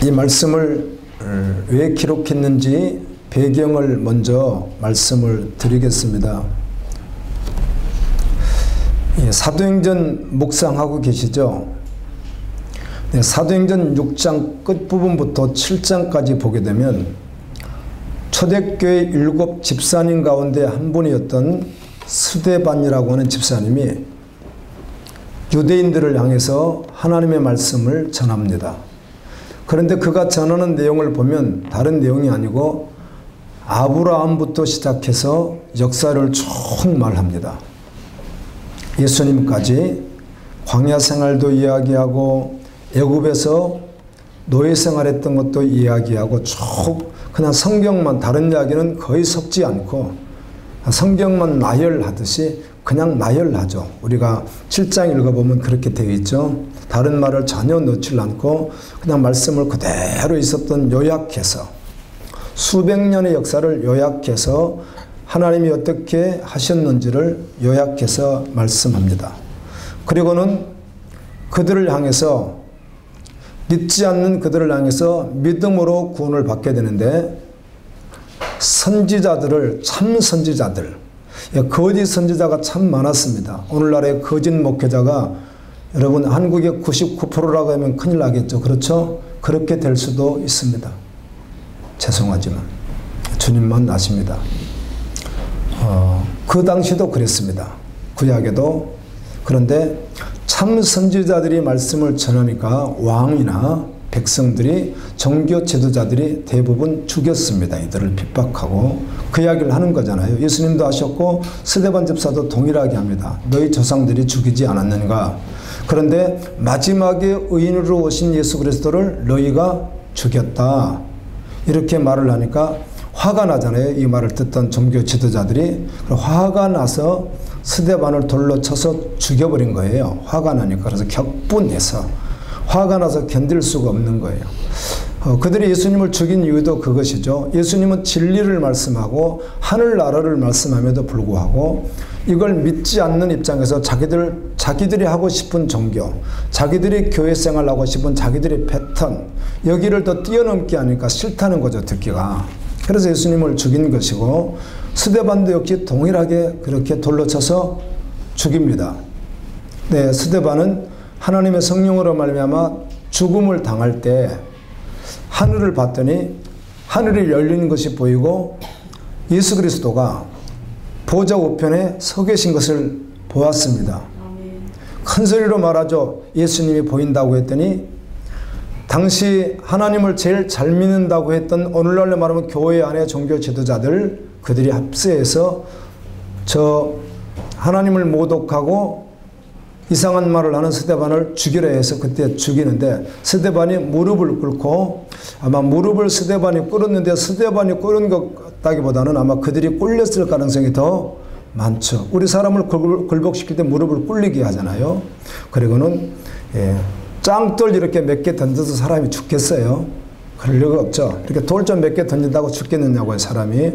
이 말씀을 왜 기록했는지 배경을 먼저 말씀을 드리겠습니다. 사도행전 묵상하고 계시죠? 네, 사도행전 6장 끝부분부터 7장까지 보게 되면 초대교회 7 집사님 가운데 한 분이었던 스데반이라고 하는 집사님이 유대인들을 향해서 하나님의 말씀을 전합니다. 그런데 그가 전하는 내용을 보면 다른 내용이 아니고 아브라함부터 시작해서 역사를 쭉 말합니다. 예수님까지 광야 생활도 이야기하고 애굽에서 노예 생활했던 것도 이야기하고 쭉 그냥 성경만, 다른 이야기는 거의 섞지 않고 성경만 나열하듯이 그냥 나열하죠. 우리가 7장 읽어보면 그렇게 되어 있죠. 다른 말을 전혀 넣지 않고 그냥 말씀을 그대로 있었던 요약해서 수백 년의 역사를 요약해서 하나님이 어떻게 하셨는지를 요약해서 말씀합니다. 그리고는 그들을 향해서, 믿지 않는 그들을 향해서 믿음으로 구원을 받게 되는데, 선지자들을, 참 선지자들, 거짓 선지자가 참 많았습니다. 오늘날의 거짓 목회자가 여러분 한국의 99%라고 하면 큰일 나겠죠. 그렇죠? 그렇게 될 수도 있습니다. 죄송하지만 주님만 아십니다. 그 당시도 그랬습니다. 구약에도. 그런데 참 선지자들이 말씀을 전하니까 왕이나 백성들이, 종교 지도자들이 대부분 죽였습니다. 이들을 핍박하고 그 이야기를 하는 거잖아요. 예수님도 하셨고 스데반 집사도 동일하게 합니다. 너희 조상들이 죽이지 않았는가? 그런데 마지막에 의인으로 오신 예수 그리스도를 너희가 죽였다. 이렇게 말을 하니까 화가 나잖아요. 이 말을 듣던 종교 지도자들이. 화가 나서 스데반을 돌로 쳐서 죽여버린 거예요. 화가 나니까. 그래서 격분해서 화가 나서 견딜 수가 없는 거예요. 그들이 예수님을 죽인 이유도 그것이죠. 예수님은 진리를 말씀하고 하늘나라를 말씀함에도 불구하고 이걸 믿지 않는 입장에서 자기들이 하고 싶은 종교, 자기들이 교회 생활하고 싶은 자기들의 패턴, 여기를 더 뛰어넘게 하니까 싫다는 거죠, 듣기가. 그래서 예수님을 죽인 것이고, 스데반도 역시 동일하게 그렇게 돌로 쳐서 죽입니다. 네, 스데반은 하나님의 성령으로 말미암아 죽음을 당할 때 하늘을 봤더니 하늘이 열리는 것이 보이고 예수 그리스도가 보좌 우편에 서 계신 것을 보았습니다. 큰 소리로 말하죠. 예수님이 보인다고 했더니 당시 하나님을 제일 잘 믿는다고 했던, 오늘날로 말하면 교회 안에 종교 지도자들, 그들이 합세해서 저 하나님을 모독하고 이상한 말을 하는 스데반을 죽이려 해서 그때 죽이는데, 스데반이 무릎을 꿇고, 아마 무릎을 스데반이 꿇었는데 스데반이 꿇은 것 같다기보다는 아마 그들이 꿇렸을 가능성이 더 많죠. 우리 사람을 굴복시킬 때 무릎을 꿇리게 하잖아요. 그리고는 짱돌 이렇게 몇 개 던져서 사람이 죽겠어요? 그럴 리가 없죠. 이렇게 돌 좀 몇 개 던진다고 죽겠느냐고요, 사람이.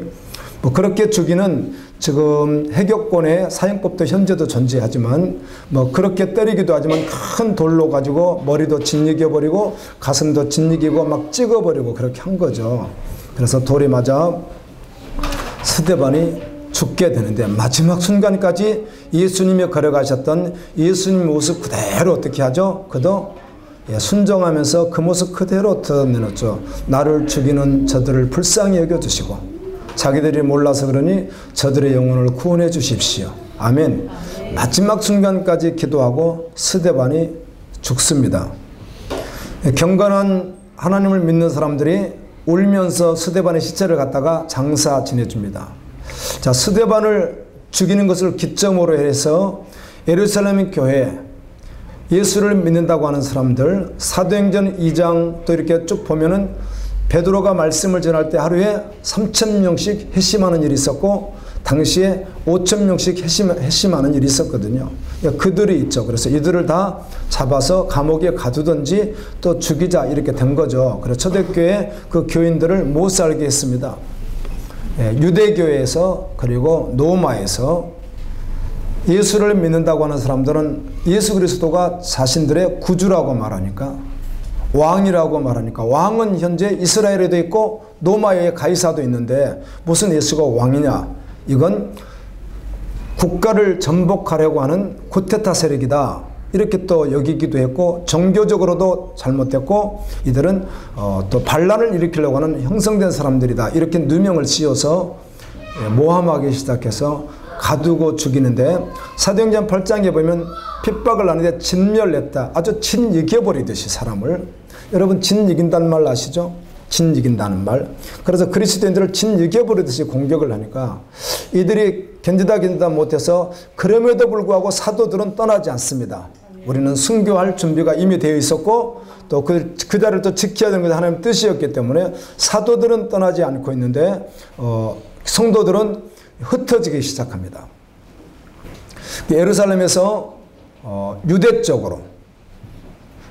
뭐 그렇게 죽이는 지금 해격권의 사형법도 현재도 존재하지만, 뭐 그렇게 때리기도 하지만 큰 돌로 가지고 머리도 짓이겨버리고 가슴도 짓이기고 막 찍어버리고 그렇게 한 거죠. 그래서 돌이 맞아 스데반이 죽게 되는데, 마지막 순간까지 예수님이 걸어가셨던 예수님 모습 그대로 어떻게 하죠? 그도 순종하면서 그 모습 그대로 드러내놓죠. 나를 죽이는 저들을 불쌍히 여겨주시고 자기들이 몰라서 그러니 저들의 영혼을 구원해 주십시오. 아멘. 마지막 순간까지 기도하고 스데반이 죽습니다. 경건한 하나님을 믿는 사람들이 울면서 스데반의 시체를 갖다가 장사 지내줍니다. 자, 스데반을 죽이는 것을 기점으로 해서 예루살렘 교회, 예수를 믿는다고 하는 사람들, 사도행전 2장 또 이렇게 쭉 보면은 베드로가 말씀을 전할 때 하루에 3,000명씩 회심하는 일이 있었고, 당시에 5,000명씩 회심하는 일이 있었거든요. 그들이 있죠. 그래서 이들을 다 잡아서 감옥에 가두든지 또 죽이자 이렇게 된 거죠. 그래서 초대교회 그 교인들을 못 살게 했습니다. 유대교회에서 그리고 로마에서 예수를 믿는다고 하는 사람들은 예수 그리스도가 자신들의 구주라고 말하니까 왕이라고 말하니까 왕은 현재 이스라엘에도 있고 로마의 가이사도 있는데 무슨 예수가 왕이냐? 이건 국가를 전복하려고 하는 쿠데타 세력이다. 이렇게 또 여기기도 했고 종교적으로도 잘못됐고 이들은 또 반란을 일으키려고 하는 형성된 사람들이다. 이렇게 누명을 씌워서 모함하기 시작해서 가두고 죽이는데 사도행전 8장에 보면 핍박을 하는데 진멸했다. 아주 진이겨버리듯이 사람을. 여러분 진이긴다는 말 아시죠? 진이긴다는 말. 그래서 그리스도인들을 진이겨버리듯이 공격을 하니까 이들이 견디다 못해서 그럼에도 불구하고 사도들은 떠나지 않습니다. 우리는 순교할 준비가 이미 되어 있었고 또 그 자리를 또 지켜야 되는 것이 하나님의 뜻이었기 때문에 사도들은 떠나지 않고 있는데 성도들은 흩어지기 시작합니다. 예루살렘에서 유대 쪽으로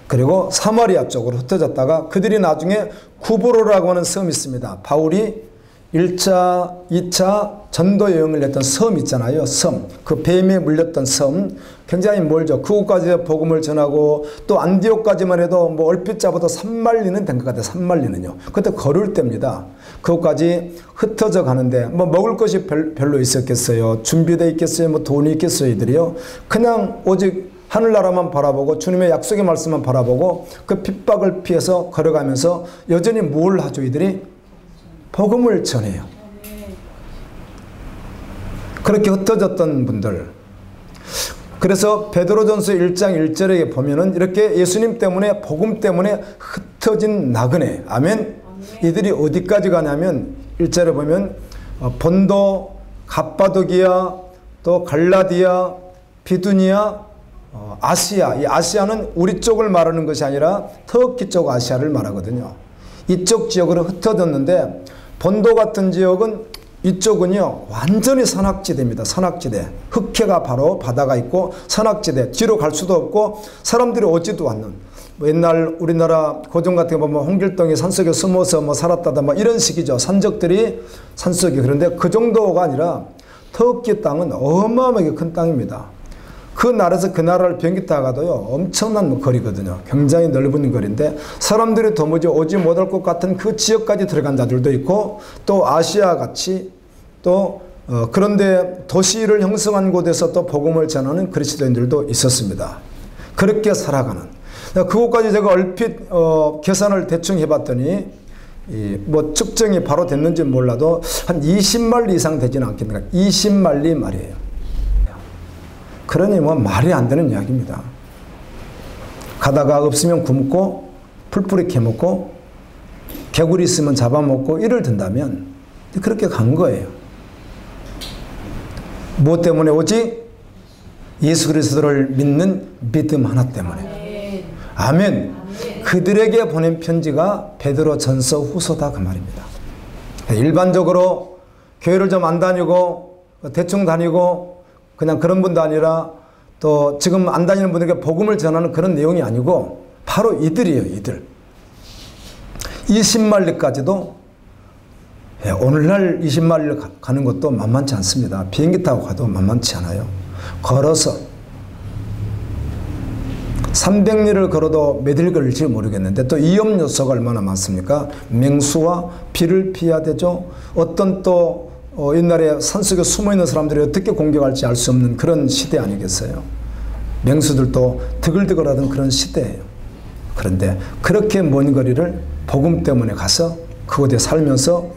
그리고 사마리아 쪽으로 흩어졌다가 그들이 나중에 구브로라고 하는 섬이 있습니다. 바울이 1차, 2차 전도 여행을 했던 섬 있잖아요. 섬. 그 뱀에 물렸던 섬. 굉장히 멀죠. 그곳까지 복음을 전하고 또 안디옥까지만 해도 뭐 얼핏 잡아도 3만리는 된 것 같아요. 3만리는요. 그때 걸을 때입니다. 그곳까지 흩어져 가는데 뭐 먹을 것이 별로 있었겠어요. 준비되어 있겠어요. 뭐 돈이 있겠어요. 이들이요. 그냥 오직 하늘나라만 바라보고 주님의 약속의 말씀만 바라보고 그 핍박을 피해서 걸어가면서 여전히 뭘 하죠? 이들이 복음을 전해요. 그렇게 흩어졌던 분들. 그래서 베드로전서 1장 1절에 보면은 이렇게 예수님 때문에 복음 때문에 흩어진 나그네. 아멘. 이들이 어디까지 가냐면 1절에 보면 본도, 갑바도기아, 또 갈라디아, 비두니아, 아시아. 이 아시아는 우리 쪽을 말하는 것이 아니라 터키 쪽 아시아를 말하거든요. 이쪽 지역으로 흩어졌는데 본도 같은 지역은 이쪽은요 완전히 산악지대입니다. 산악지대. 흑해가 바로 바다가 있고 산악지대. 뒤로 갈 수도 없고 사람들이 오지도 않는. 뭐 옛날 우리나라 고종 같은 거 보면 홍길동이 산속에 숨어서 뭐 살았다다 뭐 이런 식이죠. 산적들이 산속에. 그런데 그 정도가 아니라 터키 땅은 어마어마하게 큰 땅입니다. 그 나라에서 그 나라를 비행기 타고 가도요 엄청난 거리거든요. 굉장히 넓은 거리인데 사람들이 도무지 오지 못할 것 같은 그 지역까지 들어간 자들도 있고 또 아시아 같이 또 그런데 도시를 형성한 곳에서 또 복음을 전하는 그리스도인들도 있었습니다. 그렇게 살아가는. 그곳까지 제가 얼핏 계산을 대충 해봤더니 뭐 측정이 바로 됐는지 몰라도 한 20마리 이상 되지는 않겠는가. 20마리 말이에요. 그러니 뭐 말이 안 되는 이야기입니다. 가다가 없으면 굶고 풀뿌리 캐먹고 개구리 있으면 잡아먹고 이를 든다면 그렇게 간 거예요. 무엇 때문에? 오직 예수 그리스도를 믿는 믿음 하나 때문에. 아멘. 그들에게 보낸 편지가 베드로 전서 후서다 그 말입니다. 일반적으로 교회를 좀 안 다니고 대충 다니고 그냥 그런 분도 아니라 또 지금 안 다니는 분에게 복음을 전하는 그런 내용이 아니고 바로 이들이에요. 이들. 20마리까지도 오늘날 20마리를 가는 것도 만만치 않습니다. 비행기 타고 가도 만만치 않아요. 걸어서 300리를 걸어도 몇 일 걸릴지 모르겠는데 또 위험 요소가 얼마나 많습니까? 맹수와 비를 피해야 되죠. 어떤 또 옛날에 산속에 숨어있는 사람들이 어떻게 공격할지 알 수 없는 그런 시대 아니겠어요? 맹수들도 드글드글하던 그런 시대예요. 그런데 그렇게 먼 거리를 복음 때문에 가서 그곳에 살면서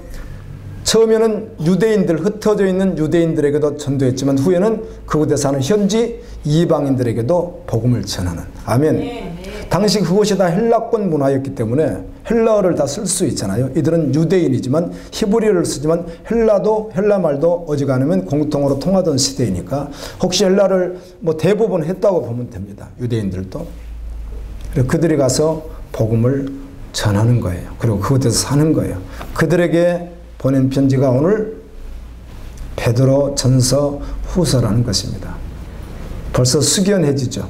처음에는 유대인들, 흩어져 있는 유대인들에게도 전도했지만 후에는 그곳에 사는 현지 이방인들에게도 복음을 전하는. 아멘. 당시 그곳이 다 헬라권 문화였기 때문에 헬라어를 다 쓸 수 있잖아요. 이들은 유대인이지만 히브리어를 쓰지만 헬라 말도 어지간하면 공통으로 통하던 시대이니까 혹시 헬라를 뭐 대부분 했다고 보면 됩니다. 유대인들도. 그리고 그들이 가서 복음을 전하는 거예요. 그리고 그곳에서 사는 거예요. 그들에게 보낸 편지가 오늘 베드로 전서 후서라는 것입니다. 벌써 숙연해지죠.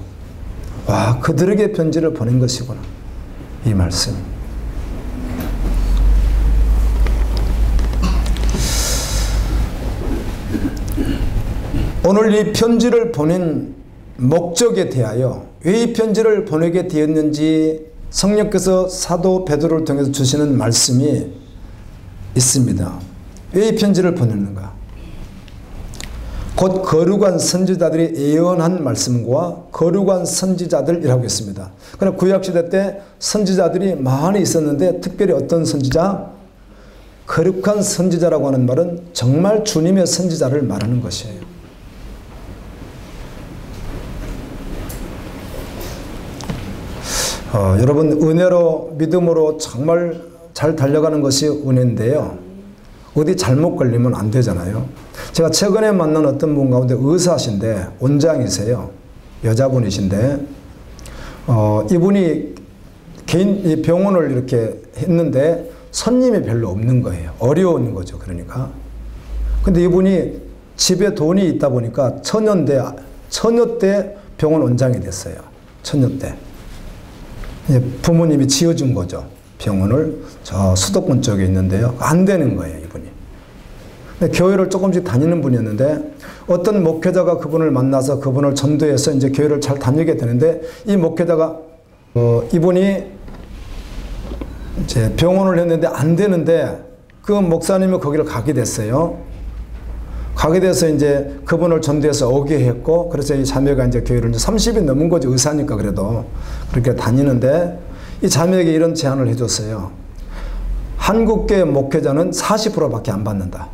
와, 그들에게 편지를 보낸 것이구나. 이 말씀. 오늘 이 편지를 보낸 목적에 대하여 왜 이 편지를 보내게 되었는지 성령께서 사도 베드로를 통해서 주시는 말씀이 있습니다. 왜 이 편지를 보냈는가? 곧 거룩한 선지자들이 예언한 말씀과 거룩한 선지자들이라고 했습니다. 그러나 구약시대 때 선지자들이 많이 있었는데 특별히 어떤 선지자? 거룩한 선지자라고 하는 말은 정말 주님의 선지자를 말하는 것이에요. 여러분, 은혜로 믿음으로 정말 잘 달려가는 것이 은혜인데요. 어디 잘못 걸리면 안 되잖아요. 제가 최근에 만난 어떤 분 가운데 의사신데 원장이세요. 여자분이신데 이분이 개인 병원을 이렇게 했는데 손님이 별로 없는 거예요. 어려운 거죠. 그러니까. 근데 이분이 집에 돈이 있다 보니까 처녀때 병원 원장이 됐어요. 처녀때. 부모님이 지어준 거죠. 병원을 저 수도권 쪽에 있는데요. 안 되는 거예요, 이분이. 근데 교회를 조금씩 다니는 분이었는데 어떤 목회자가 그분을 만나서 그분을 전도해서 이제 교회를 잘 다니게 되는데 이 목회자가 이분이 이제 병원을 했는데 안 되는데 그 목사님이 거기를 가게 됐어요. 가게 돼서 이제 그분을 전도해서 오게 했고, 그래서 이 자매가 이제 교회를 이제 30이 넘은 거죠. 의사니까 그래도. 그렇게 다니는데 이 자매에게 이런 제안을 해줬어요. 한국계 목회자는 40%밖에 안 받는다.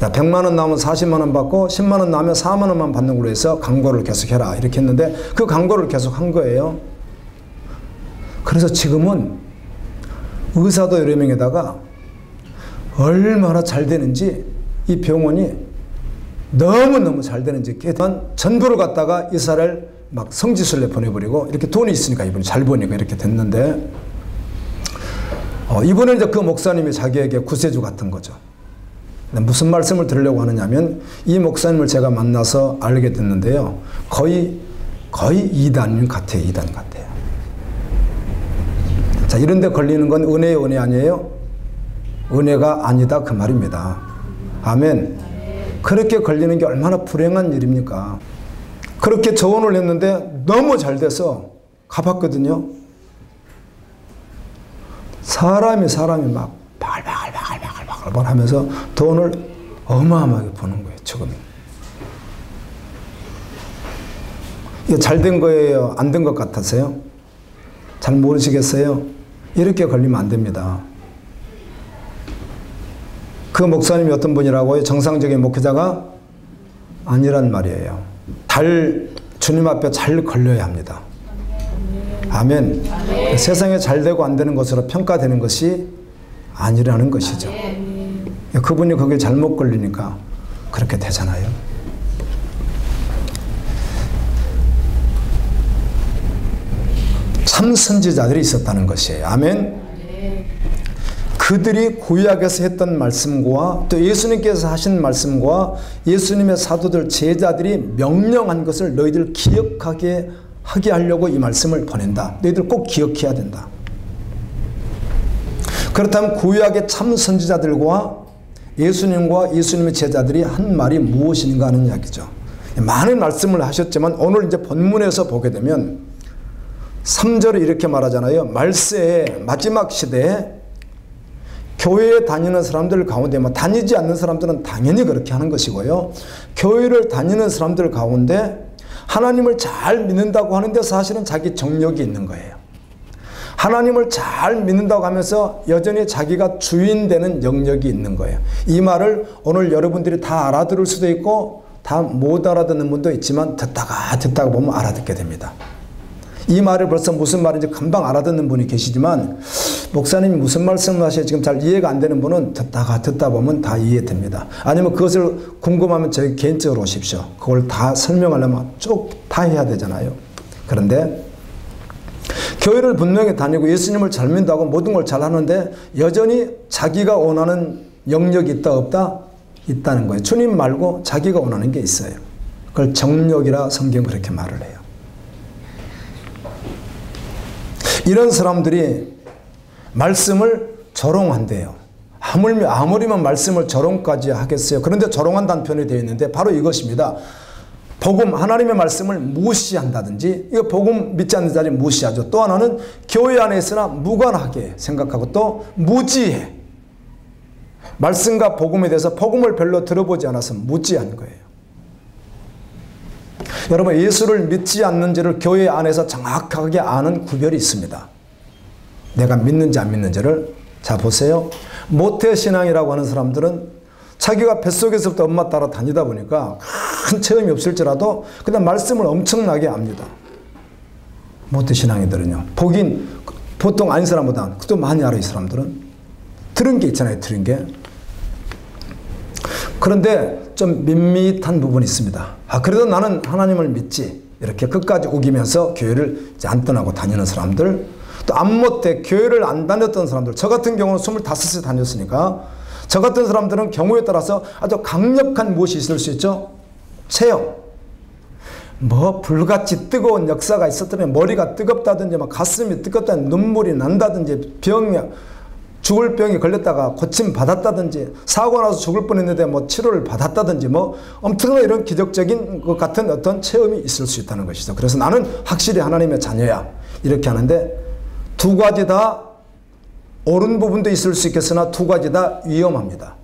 100만 원 나오면 40만 원 받고 10만 원 나오면 4만 원만 받는 걸로 해서 광고를 계속 해라. 이렇게 했는데 그 광고를 계속 한 거예요. 그래서 지금은 의사도 여러 명에다가 얼마나 잘 되는지 이 병원이 너무너무 잘 되는지 전부를 갖다가 이사를 막 성지순례 보내버리고 이렇게 돈이 있으니까 이분이 잘 보니까 이렇게 됐는데 이번에 이제 그 목사님이 자기에게 구세주 같은 거죠. 무슨 말씀을 드리려고 하느냐면 이 목사님을 제가 만나서 알게 됐는데요. 거의 이단 같아요. 이단 같아요. 자, 이런 데 걸리는 건 은혜의 은혜 아니에요? 은혜가 아니다 그 말입니다. 아멘. 그렇게 걸리는 게 얼마나 불행한 일입니까? 그렇게 조언을 했는데 너무 잘 돼서 가봤거든요. 사람이 막 바글바글 하면서 돈을 어마어마하게 버는 거예요. 지금. 이게 잘 된 거예요? 안 된 것 같았어요? 잘 모르시겠어요? 이렇게 걸리면 안 됩니다. 그 목사님이 어떤 분이라고요? 정상적인 목회자가 아니란 말이에요. 주님 앞에 잘 걸려야 합니다. 아멘. 세상에 잘 되고 안 되는 것으로 평가되는 것이 아니라는 것이죠. 그분이 거기에 잘못 걸리니까 그렇게 되잖아요. 참 선지자들이 있었다는 것이에요. 아멘. 그들이 구약에서 했던 말씀과 또 예수님께서 하신 말씀과 예수님의 사도들 제자들이 명령한 것을 너희들 기억하게 하게 하려고 이 말씀을 보낸다. 너희들 꼭 기억해야 된다. 그렇다면 구약의 참 선지자들과 예수님과 예수님의 제자들이 한 말이 무엇인가 하는 이야기죠. 많은 말씀을 하셨지만 오늘 이제 본문에서 보게 되면 3절에 이렇게 말하잖아요. 말세의 마지막 시대에 교회에 다니는 사람들 가운데 다니지 않는 사람들은 당연히 그렇게 하는 것이고요. 교회를 다니는 사람들 가운데 하나님을 잘 믿는다고 하는데 사실은 자기 정력이 있는 거예요. 하나님을 잘 믿는다고 하면서 여전히 자기가 주인 되는 영역이 있는 거예요. 이 말을 오늘 여러분들이 다 알아들을 수도 있고 다 못 알아듣는 분도 있지만 듣다가 보면 알아듣게 됩니다. 이 말을 벌써 무슨 말인지 금방 알아듣는 분이 계시지만 목사님이 무슨 말씀을 하시는지 지금 잘 이해가 안 되는 분은 듣다 보면 다 이해됩니다. 아니면 그것을 궁금하면 저희 개인적으로 오십시오. 그걸 다 설명하려면 쭉 다 해야 되잖아요. 그런데 교회를 분명히 다니고 예수님을 잘 믿는다고 모든 걸 잘 하는데 여전히 자기가 원하는 영역이 있다 없다? 있다는 거예요. 주님 말고 자기가 원하는 게 있어요. 그걸 정욕이라 성경은 그렇게 말을 해요. 이런 사람들이 말씀을 조롱한대요. 아무리만 말씀을 조롱까지 하겠어요. 그런데 조롱한다는 표현이 되어 있는데 바로 이것입니다. 복음, 하나님의 말씀을 무시한다든지, 이거 복음 믿지 않는 자들이 무시하죠. 또 하나는 교회 안에 있으나 무관하게 생각하고 또 무지해. 말씀과 복음에 대해서 복음을 별로 들어보지 않아서 무지한 거예요. 여러분, 예수를 믿지 않는지를 교회 안에서 정확하게 아는 구별이 있습니다. 내가 믿는지 안 믿는지를. 자, 보세요. 모태신앙이라고 하는 사람들은 자기가 뱃속에서부터 엄마 따라 다니다 보니까 큰 체험이 없을지라도 그냥 말씀을 엄청나게 압니다. 모태신앙이들은요. 보통 아닌 사람보다 또 많이 알아요. 이 사람들은. 들은 게 있잖아요. 들은 게. 그런데 좀 밋밋한 부분이 있습니다. 그래도 나는 하나님을 믿지. 이렇게 끝까지 우기면서 교회를 이제 안 떠나고 다니는 사람들. 또 안못해 교회를 안 다녔던 사람들. 저 같은 경우는 25세 다녔으니까 저 같은 사람들은 경우에 따라서 아주 강력한 무엇이 있을 수 있죠? 체험. 뭐 불같이 뜨거운 역사가 있었다면 머리가 뜨겁다든지 막 가슴이 뜨겁다든지 눈물이 난다든지 죽을 병이 걸렸다가 고침 받았다든지 사고 나서 죽을 뻔했는데 뭐 치료를 받았다든지 뭐 엄청난 이런 기적적인 것 같은 어떤 체험이 있을 수 있다는 것이죠. 그래서 나는 확실히 하나님의 자녀야. 이렇게 하는데 두 가지 다 옳은 부분도 있을 수 있겠으나 두 가지 다 위험합니다.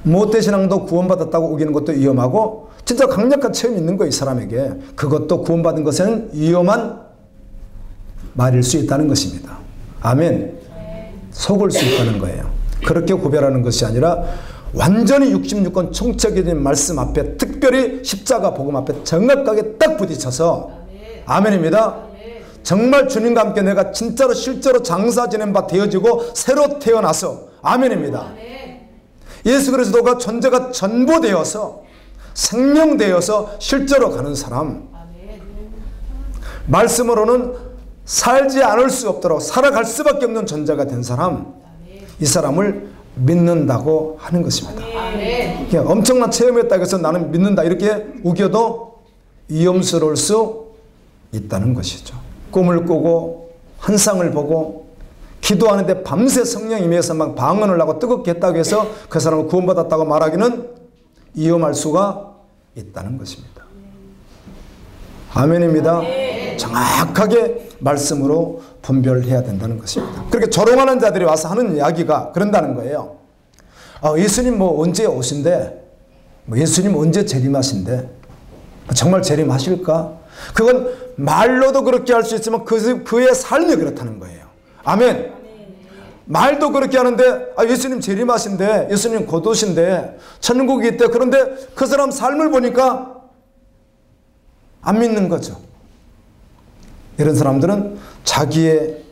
모태신앙도 구원받았다고 우기는 것도 위험하고 진짜 강력한 체험이 있는 거예요. 이 사람에게. 그것도 구원받은 것은 위험한 말일 수 있다는 것입니다. 아멘. 속을 수 있다는 거예요. 그렇게 구별하는 것이 아니라 완전히 66권 총체적인 말씀 앞에 특별히 십자가 복음 앞에 정확하게 딱 부딪혀서 아멘입니다. 정말 주님과 함께 내가 진짜로 실제로 장사 지낸 바 되어지고 새로 태어나서 아멘입니다. 예수 그리스도가 존재가 전부되어서 생명되어서 실제로 가는 사람. 말씀으로는 살지 않을 수 없도록 살아갈 수밖에 없는 존재가 된 사람. 이 사람을 믿는다고 하는 것입니다. 엄청난 체험했다고 해서 나는 믿는다 이렇게 우겨도 위험스러울 수 있다는 것이죠. 꿈을 꾸고 환상을 보고 기도하는데 밤새 성령 임해서 막 방언을 하고 뜨겁게 했다고 해서 그 사람을 구원받았다고 말하기는 위험할 수가 있다는 것입니다. 아멘입니다. 정확하게 말씀으로 분별해야 된다는 것입니다. 그렇게 조롱하는 자들이 와서 하는 이야기가 그런다는 거예요. 예수님 뭐 언제 오신대? 예수님 언제 재림하신대? 정말 재림하실까? 그건 말로도 그렇게 할 수 있지만 그의 삶이 그렇다는 거예요. 아멘. 말도 그렇게 하는데 예수님 재림하신대, 예수님 곧 오신대, 천국이 있대. 그런데 그 사람 삶을 보니까 안 믿는 거죠. 이런 사람들은 자기의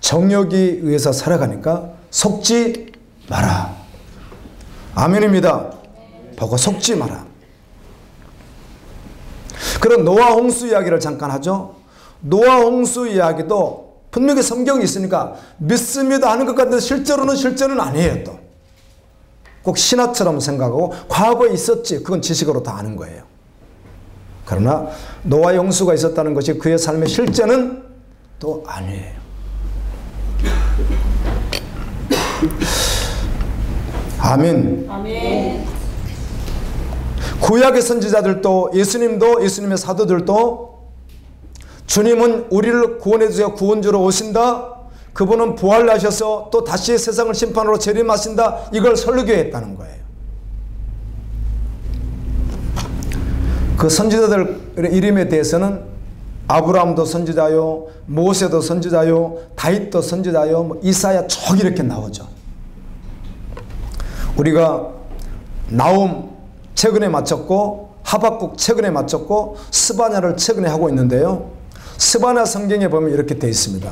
정욕에 의해서 살아가니까 속지 마라. 아멘입니다. 보고 속지 마라. 그런 노아 홍수 이야기를 잠깐 하죠. 노아 홍수 이야기도 분명히 성경이 있으니까 믿습니다 하는 것 같은데 실제는 아니에요. 또 꼭 신화처럼 생각하고 과거에 있었지 그건 지식으로 다 아는 거예요. 그러나 노아의 홍수가 있었다는 것이 그의 삶의 실제는 또 아니에요. 아멘. 아멘. 구약의 선지자들도 예수님도 예수님의 사도들도 주님은 우리를 구원해 주세요. 구원주로 오신다. 그분은 부활하셔서 또 다시 세상을 심판으로 재림하신다. 이걸 설교했다는 거예요. 그 선지자들의 이름에 대해서는 아브라함도 선지자요, 모세도 선지자요, 다윗도 선지자요, 이사야 쭉 이렇게 나오죠. 우리가 나움 최근에 마쳤고 하박국 최근에 마쳤고 스바냐를 최근에 하고 있는데요. 스바냐 성경에 보면 이렇게 되어 있습니다.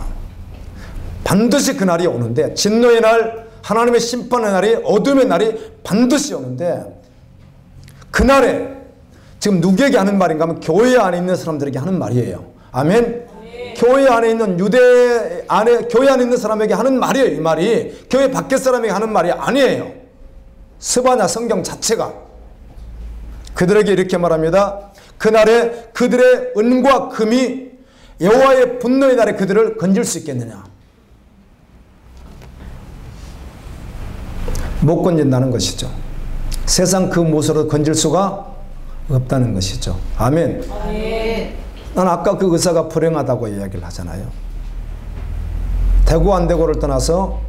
반드시 그날이 오는데 진노의 날, 하나님의 심판의 날이, 어둠의 날이 반드시 오는데 그날에 지금 누구에게 하는 말인가 하면 교회 안에 있는 사람들에게 하는 말이에요. 아멘. 교회 안에 있는 교회 안에 있는 사람에게 하는 말이에요. 이 말이 교회 밖의 사람에게 하는 말이 아니에요. 스바냐 성경 자체가 그들에게 이렇게 말합니다. 그날에 그들의 은과 금이 여호와의 분노의 날에 그들을 건질 수 있겠느냐? 못 건진다는 것이죠. 세상 그 무엇으로 건질 수가 없다는 것이죠. 아멘. 난 아까 그 의사가 불행하다고 이야기를 하잖아요. 되고 안 되고를 떠나서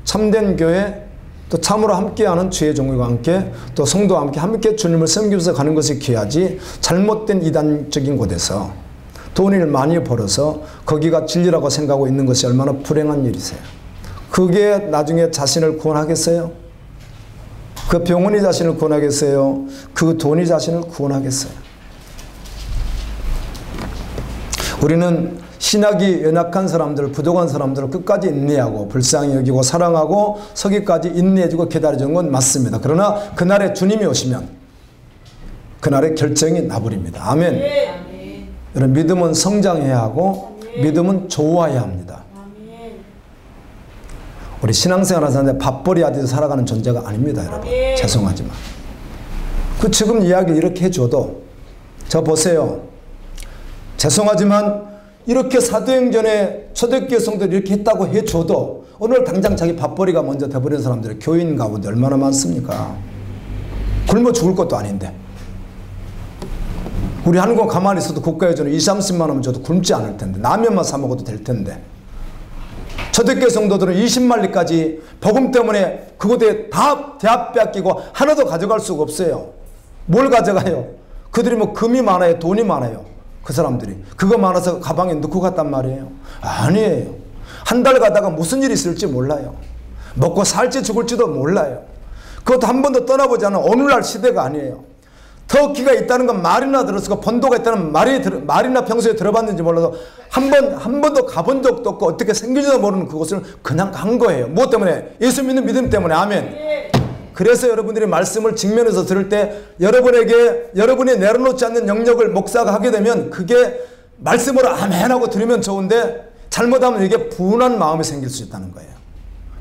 참된 교회, 또 참으로 함께하는 주의 종과 함께, 또 성도와 함께 주님을 섬기면서 가는 것이 귀하지, 잘못된 이단적인 곳에서 돈을 많이 벌어서 거기가 진리라고 생각하고 있는 것이 얼마나 불행한 일이세요. 그게 나중에 자신을 구원하겠어요? 그 병원이 자신을 구원하겠어요? 그 돈이 자신을 구원하겠어요? 우리는 신학이 연약한 사람들, 부족한 사람들을 끝까지 인내하고 불쌍히 여기고 사랑하고 서기까지 인내해주고 기다려주는 건 맞습니다. 그러나 그날에 주님이 오시면 그날의 결정이 나버립니다. 아멘. 여러분, 믿음은 성장해야 하고 믿음은 좋아야 합니다. 우리 신앙생활 하는데 밥벌이 하듯이 살아가는 존재가 아닙니다, 여러분. 죄송하지만. 그 지금 이야기 이렇게 해줘도, 저 보세요. 죄송하지만 이렇게 사도행전에 초대교회 성도들이 이렇게 했다고 해줘도 오늘 당장 자기 밥벌이가 먼저 돼버린 사람들이 교인 가운데 얼마나 많습니까? 굶어 죽을 것도 아닌데. 우리 한국은 가만히 있어도 국가에 주는 20, 30만 원만 줘도 굶지 않을 텐데, 라면만 사 먹어도 될 텐데. 초대교회 성도들은 20만리까지 복음 때문에 그곳에 다 대학 빼앗기고 하나도 가져갈 수가 없어요. 뭘 가져가요? 그들이 뭐 금이 많아요? 돈이 많아요? 그 사람들이 그거 많아서 가방에 넣고 갔단 말이에요? 아니에요. 한 달 가다가 무슨 일이 있을지 몰라요. 먹고 살지 죽을지도 몰라요. 그것도 한 번도 떠나보지 않은 오늘날 시대가 아니에요. 터키가 있다는 건 말이나 들었고 본도가 있다는 말이나 평소에 들어봤는지 몰라도 한 번도 가본 적도 없고 어떻게 생긴지도 모르는 그곳을 그냥 간 거예요. 무엇 때문에? 예수 믿는 믿음 때문에. 아멘. 그래서 여러분들이 말씀을 직면해서 들을 때 여러분에게 여러분이 내려놓지 않는 영역을 목사가 하게 되면 그게 말씀으로 아멘 하고 들으면 좋은데 잘못하면 이게 분한 마음이 생길 수 있다는 거예요.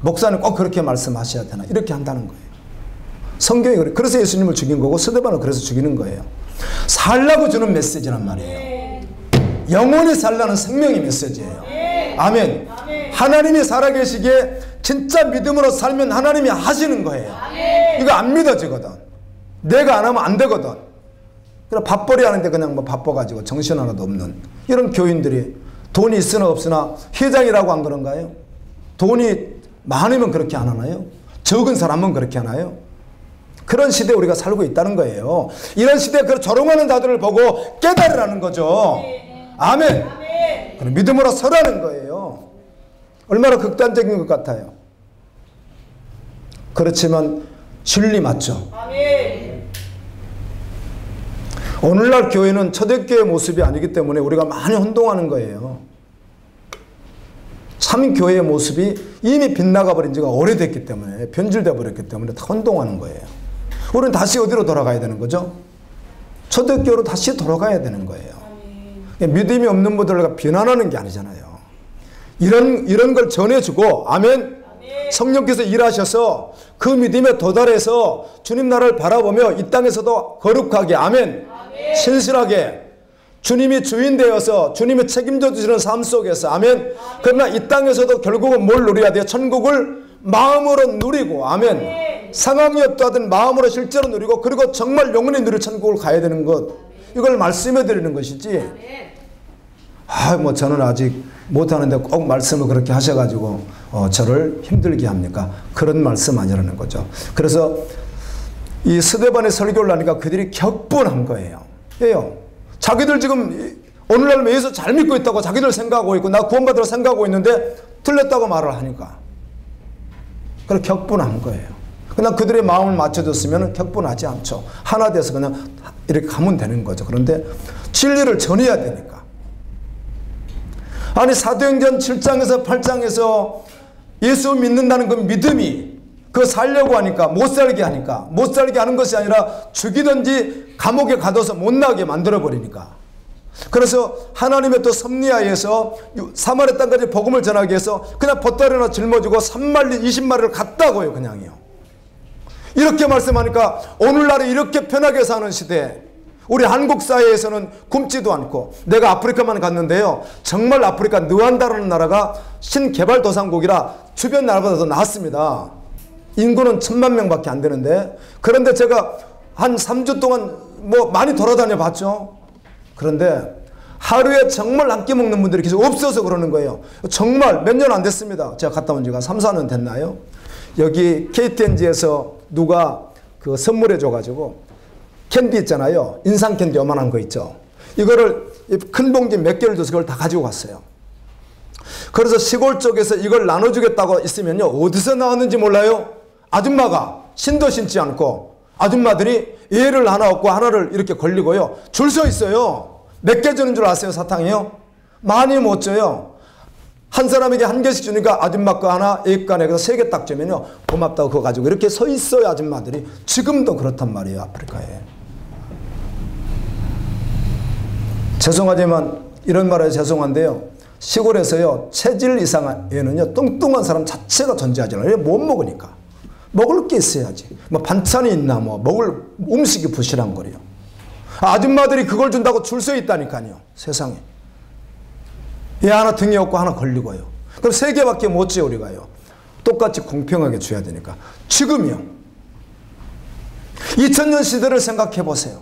목사는 꼭 그렇게 말씀하셔야 되나? 이렇게 한다는 거예요. 성경이 그래. 그래서 예수님을 죽인 거고 스데반을 그래서 죽이는 거예요. 살라고 주는 메시지란 말이에요. 영원히 살라는 생명의 메시지예요. 아멘. 하나님이 살아계시기에 진짜 믿음으로 살면 하나님이 하시는 거예요. 이거 안 믿어지거든. 내가 안 하면 안 되거든. 그래 밥벌이 하는데 그냥 뭐 바빠가지고 정신 하나도 없는 이런 교인들이 돈이 있으나 없으나 회장이라고 안 그런가요? 돈이 많으면 그렇게 안 하나요? 적은 사람은 그렇게 하나요? 그런 시대에 우리가 살고 있다는 거예요. 이런 시대에 그 조롱하는 자들을 보고 깨달으라는 거죠. 아멘. 그럼 믿음으로 서라는 거예요. 얼마나 극단적인 것 같아요. 그렇지만 진리 맞죠. 오늘날 교회는 초대교회 모습이 아니기 때문에 우리가 많이 혼동하는 거예요. 참 교회의 모습이 이미 빗나가 버린 지가 오래됐기 때문에, 변질되어 버렸기 때문에 다 혼동하는 거예요. 우리는 다시 어디로 돌아가야 되는 거죠? 초대교회로 다시 돌아가야 되는 거예요. 믿음이 없는 분들과 비난하는 게 아니잖아요. 이런 걸 전해주고, 아멘. 성령께서 일하셔서 그 믿음에 도달해서 주님 나라를 바라보며 이 땅에서도 거룩하게, 아멘. 신실하게 주님이 주인 되어서 주님이 책임져 주시는 삶 속에서, 아멘. 그러나 이 땅에서도 결국은 뭘 누려야 돼요? 천국을 마음으로 누리고, 아멘. 상황이 어떠하든 마음으로 실제로 누리고, 그리고 정말 영원히 누릴 천국을 가야 되는 것, 이걸 말씀해 드리는 것이지. 뭐 저는 아직 못하는데 꼭 말씀을 그렇게 하셔가지고 저를 힘들게 합니까? 그런 말씀 아니라는 거죠. 그래서 이 스데반의 설교를 하니까 그들이 격분한 거예요. 왜요? 자기들 지금 오늘날 예수 잘 믿고 있다고 자기들 생각하고 있고, 나 구원받으러 생각하고 있는데 틀렸다고 말을 하니까 그걸 격분한 거예요. 그냥 그들의 마음을 맞춰줬으면 격분하지 않죠. 하나 돼서 그냥 이렇게 가면 되는 거죠. 그런데 진리를 전해야 되니까. 아니 사도행전 7장에서 8장에서 예수 믿는다는 그 믿음이 그거 살려고 하니까 못 살게 하는 것이 아니라 죽이든지 감옥에 가둬서 못 나게 만들어버리니까. 그래서 하나님의 또 섭리하에서 사마리아 땅까지 복음을 전하기 위해서 그냥 보따리 하나 짊어지고 3만리 20마리를 갔다고요. 그냥요. 이렇게 말씀하니까 오늘날에 이렇게 편하게 사는 시대에 우리 한국 사회에서는 굶지도 않고, 내가 아프리카만 갔는데요, 정말 아프리카 느완다라는 나라가 신개발도상국이라 주변 나라보다 더 나았습니다. 인구는 1000만 명밖에 안 되는데, 그런데 제가 한 3주 동안 뭐 많이 돌아다녀 봤죠. 그런데 하루에 정말 한 끼 먹는 분들이 계속 없어서 그러는 거예요. 정말 몇 년 안 됐습니다. 제가 갔다 온 지가 3, 4년 됐나요? 여기 KTNG에서 누가 그 선물해 줘가지고 캔디 있잖아요. 인상 캔디 요만한 거 있죠. 이거를 큰 봉지 몇 개를 줘서 그걸 다 가지고 갔어요. 그래서 시골 쪽에서 이걸 나눠주겠다고 있으면요. 어디서 나왔는지 몰라요? 아줌마가 신도 신지 않고 아줌마들이 얘를 하나 얻고 하나를 이렇게 걸리고요. 줄 서 있어요. 몇 개 주는 줄 아세요? 사탕이요? 많이 못 줘요. 한 사람에게 한 개씩 주니까 아줌마 거 하나, 얘 거 하나 해서 3개 딱 주면요. 고맙다고 그거 가지고 이렇게 서 있어요. 아줌마들이. 지금도 그렇단 말이에요. 아프리카에. 죄송하지만 이런 말에 죄송한데요. 시골에서요. 체질 이상에는요. 뚱뚱한 사람 자체가 존재하지 않아요. 못 먹으니까. 먹을 게 있어야지. 뭐 반찬이 있나 뭐 먹을 음식이 부실한 거래요. 아줌마들이 그걸 준다고 줄 서 있다니까요. 세상에. 얘 하나 등에 업고 하나 걸리고요. 그럼 3개밖에 못 줘요. 우리가요. 똑같이 공평하게 줘야 되니까. 지금이요. 2000년 시대를 생각해 보세요.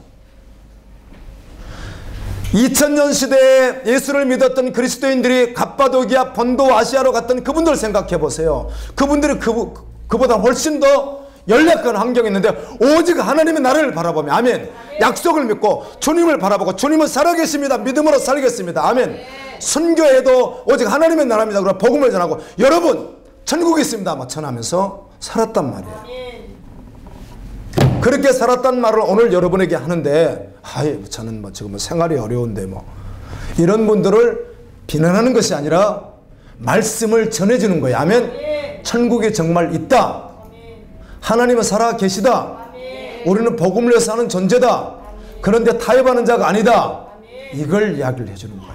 2000년 시대에 예수를 믿었던 그리스도인들이 갑바도기아, 본도, 아시아로 갔던 그분들 생각해 보세요. 그분들이 그보다 훨씬 더 연약한 환경이 있는데 오직 하나님의 나라를 바라보며 아멘. 약속을 믿고 주님을 바라보고 주님은 살아계십니다. 믿음으로 살겠습니다. 아멘. 선교해도 오직 하나님의 나라입니다. 그러고 복음을 전하고 여러분 천국이 있습니다. 막 전하면서 살았단 말이에요. 그렇게 살았단 말을 오늘 여러분에게 하는데 저는 뭐 지금 생활이 어려운데 뭐 이런 분들을 비난하는 것이 아니라 말씀을 전해주는 거예요. 아멘. 천국이 정말 있다. 하나님은 살아 계시다. 우리는 복음을 위해서 사는 존재다. 그런데 타협하는 자가 아니다. 이걸 이야기를 해주는 거예요.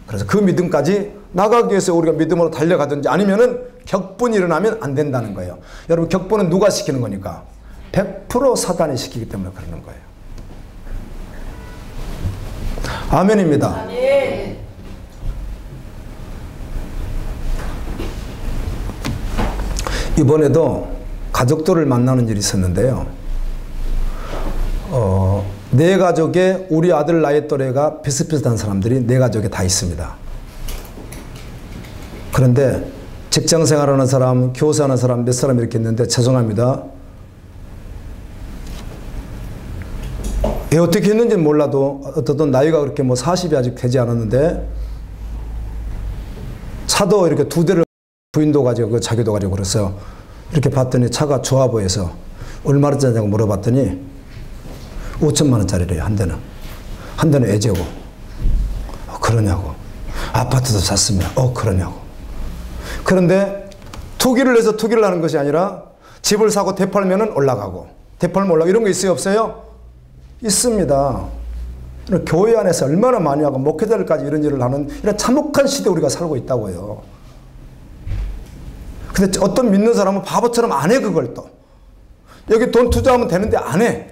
그래서 그 믿음까지 나가기 위해서 우리가 믿음으로 달려가든지 아니면은 격분이 일어나면 안 된다는 거예요. 여러분 격분은 누가 시키는 거니까? 100% 사단이 시키기 때문에 그러는 거예요. 아멘입니다. 아멘. 이번에도 가족들을 만나는 일이 있었는데요. 내 가족에 우리 아들 나이 또래가 비슷비슷한 사람들이 내 가족에 다 있습니다. 그런데 직장 생활하는 사람, 교사하는 사람 몇 사람 이렇게 있는데 죄송합니다. 어떻게 했는지는 몰라도 어떤 나이가 그렇게 뭐 40이 아직 되지 않았는데 차도 이렇게 2대를 부인도 가지고 자기도 가지고 그래서 이렇게 봤더니 차가 좋아 보여서 얼마짜리냐고 물어봤더니 5천만 원짜리래요. 한 대는. 한 대는 애제고. 그러냐고. 아파트도 샀으면 그러냐고. 그런데 투기를 해서 투기를 하는 것이 아니라 집을 사고 되팔면은 올라가고 되팔면 올라가고 이런 거 있어요? 없어요? 있습니다. 교회 안에서 얼마나 많이 하고 목회자들까지 이런 일을 하는 이런 참혹한 시대에 우리가 살고 있다고요. 근데 어떤 믿는 사람은 바보처럼 안 해. 그걸 또 여기 돈 투자하면 되는데 안 해.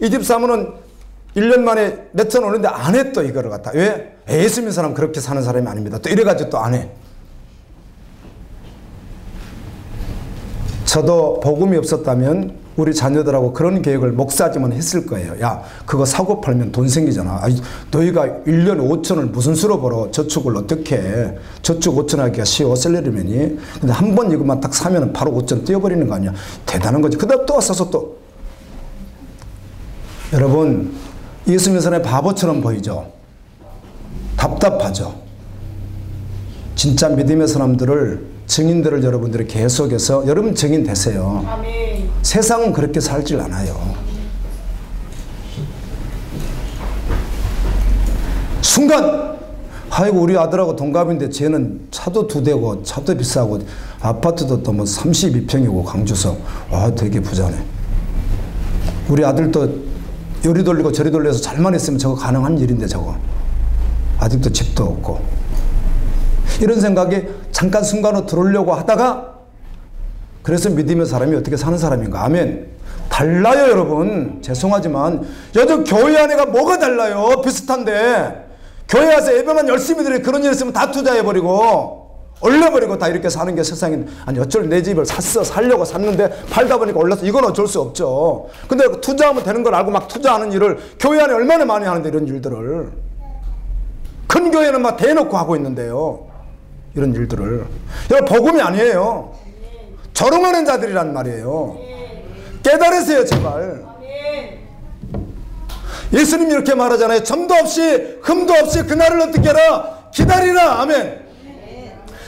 이 집 사면은 1년 만에 몇천 오는데 안 해. 또 이거를 갖다 왜? 예수 믿는 사람 그렇게 사는 사람이 아닙니다. 또 이래가지고 또 안 해. 저도 복음이 없었다면 우리 자녀들하고 그런 계획을 목사지만 했을 거예요. 야, 그거 사고 팔면 돈 생기잖아. 아니, 너희가 1년에 5천을 무슨 수로 벌어? 저축을 어떻게 해? 저축 5천 하기가 쉬워, 셀러리맨이. 근데 한 번 이것만 딱 사면 바로 5천 띄워버리는 거 아니야. 대단한 거지. 그 다음 또 사서 또. 여러분, 예수 믿는 사람이 바보처럼 보이죠? 답답하죠? 진짜 믿음의 사람들을 증인들을 여러분들이 계속해서 여러분 증인 되세요. 아멘. 세상은 그렇게 살질 않아요. 순간 아이고 우리 아들하고 동갑인데 쟤는 차도 2대고 차도 비싸고 아파트도 또 뭐 32평이고 강주석 되게 부자네. 우리 아들도 요리 돌리고 저리 돌려서 잘만 있으면 저거 가능한 일인데 저거 아직도 집도 없고 이런 생각이 잠깐 순간으로 들어오려고 하다가 그래서 믿음의 사람이 어떻게 사는 사람인가. 아멘. 달라요 여러분. 죄송하지만 요즘 교회 안에가 뭐가 달라요. 비슷한데 교회 와서 예배만 열심히 드려 그런 일 있으면 다 투자해버리고 올려버리고 다 이렇게 사는 게 세상에, 아니 어쩔 내 집을 살려고 샀는데 팔다 보니까 올라서 이건 어쩔 수 없죠. 근데 투자하면 되는 걸 알고 막 투자하는 일을 교회 안에 얼마나 많이 하는데, 이런 일들을. 큰 교회는 막 대놓고 하고 있는데요, 이런 일들을. 여러분, 복음이 아니에요. 조롱하는 자들이란 말이에요. 깨달으세요, 제발. 예수님이 이렇게 말하잖아요. 점도 없이 흠도 없이 그날을 어떻게 하라? 기다리라. 아멘.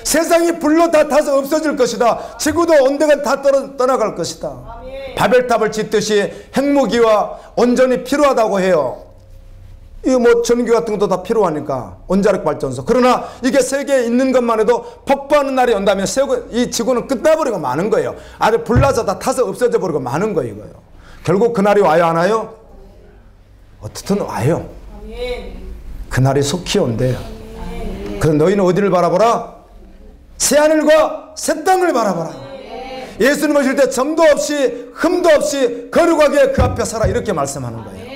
세상이 불로 다 타서 없어질 것이다. 지구도 온데가 다 떠나갈 것이다. 바벨탑을 짓듯이 핵무기와 온전히 필요하다고 해요. 이거 뭐 전기 같은 것도 다 필요하니까, 원자력 발전소. 그러나 이게 세계에 있는 것만 해도 폭발하는 날이 온다면 이 지구는 끝나버리고 마는 거예요. 아주 불나서 다 타서 없어져 버리고 마는 거예요. 결국 그날이 와요, 안 와요? 어떻든 와요. 그날이 속히 온대요. 그래서 너희는 어디를 바라보라? 새하늘과 새 땅을 바라보라. 예수님 오실 때 점도 없이 흠도 없이 거룩하게 그 앞에 서라, 이렇게 말씀하는 거예요.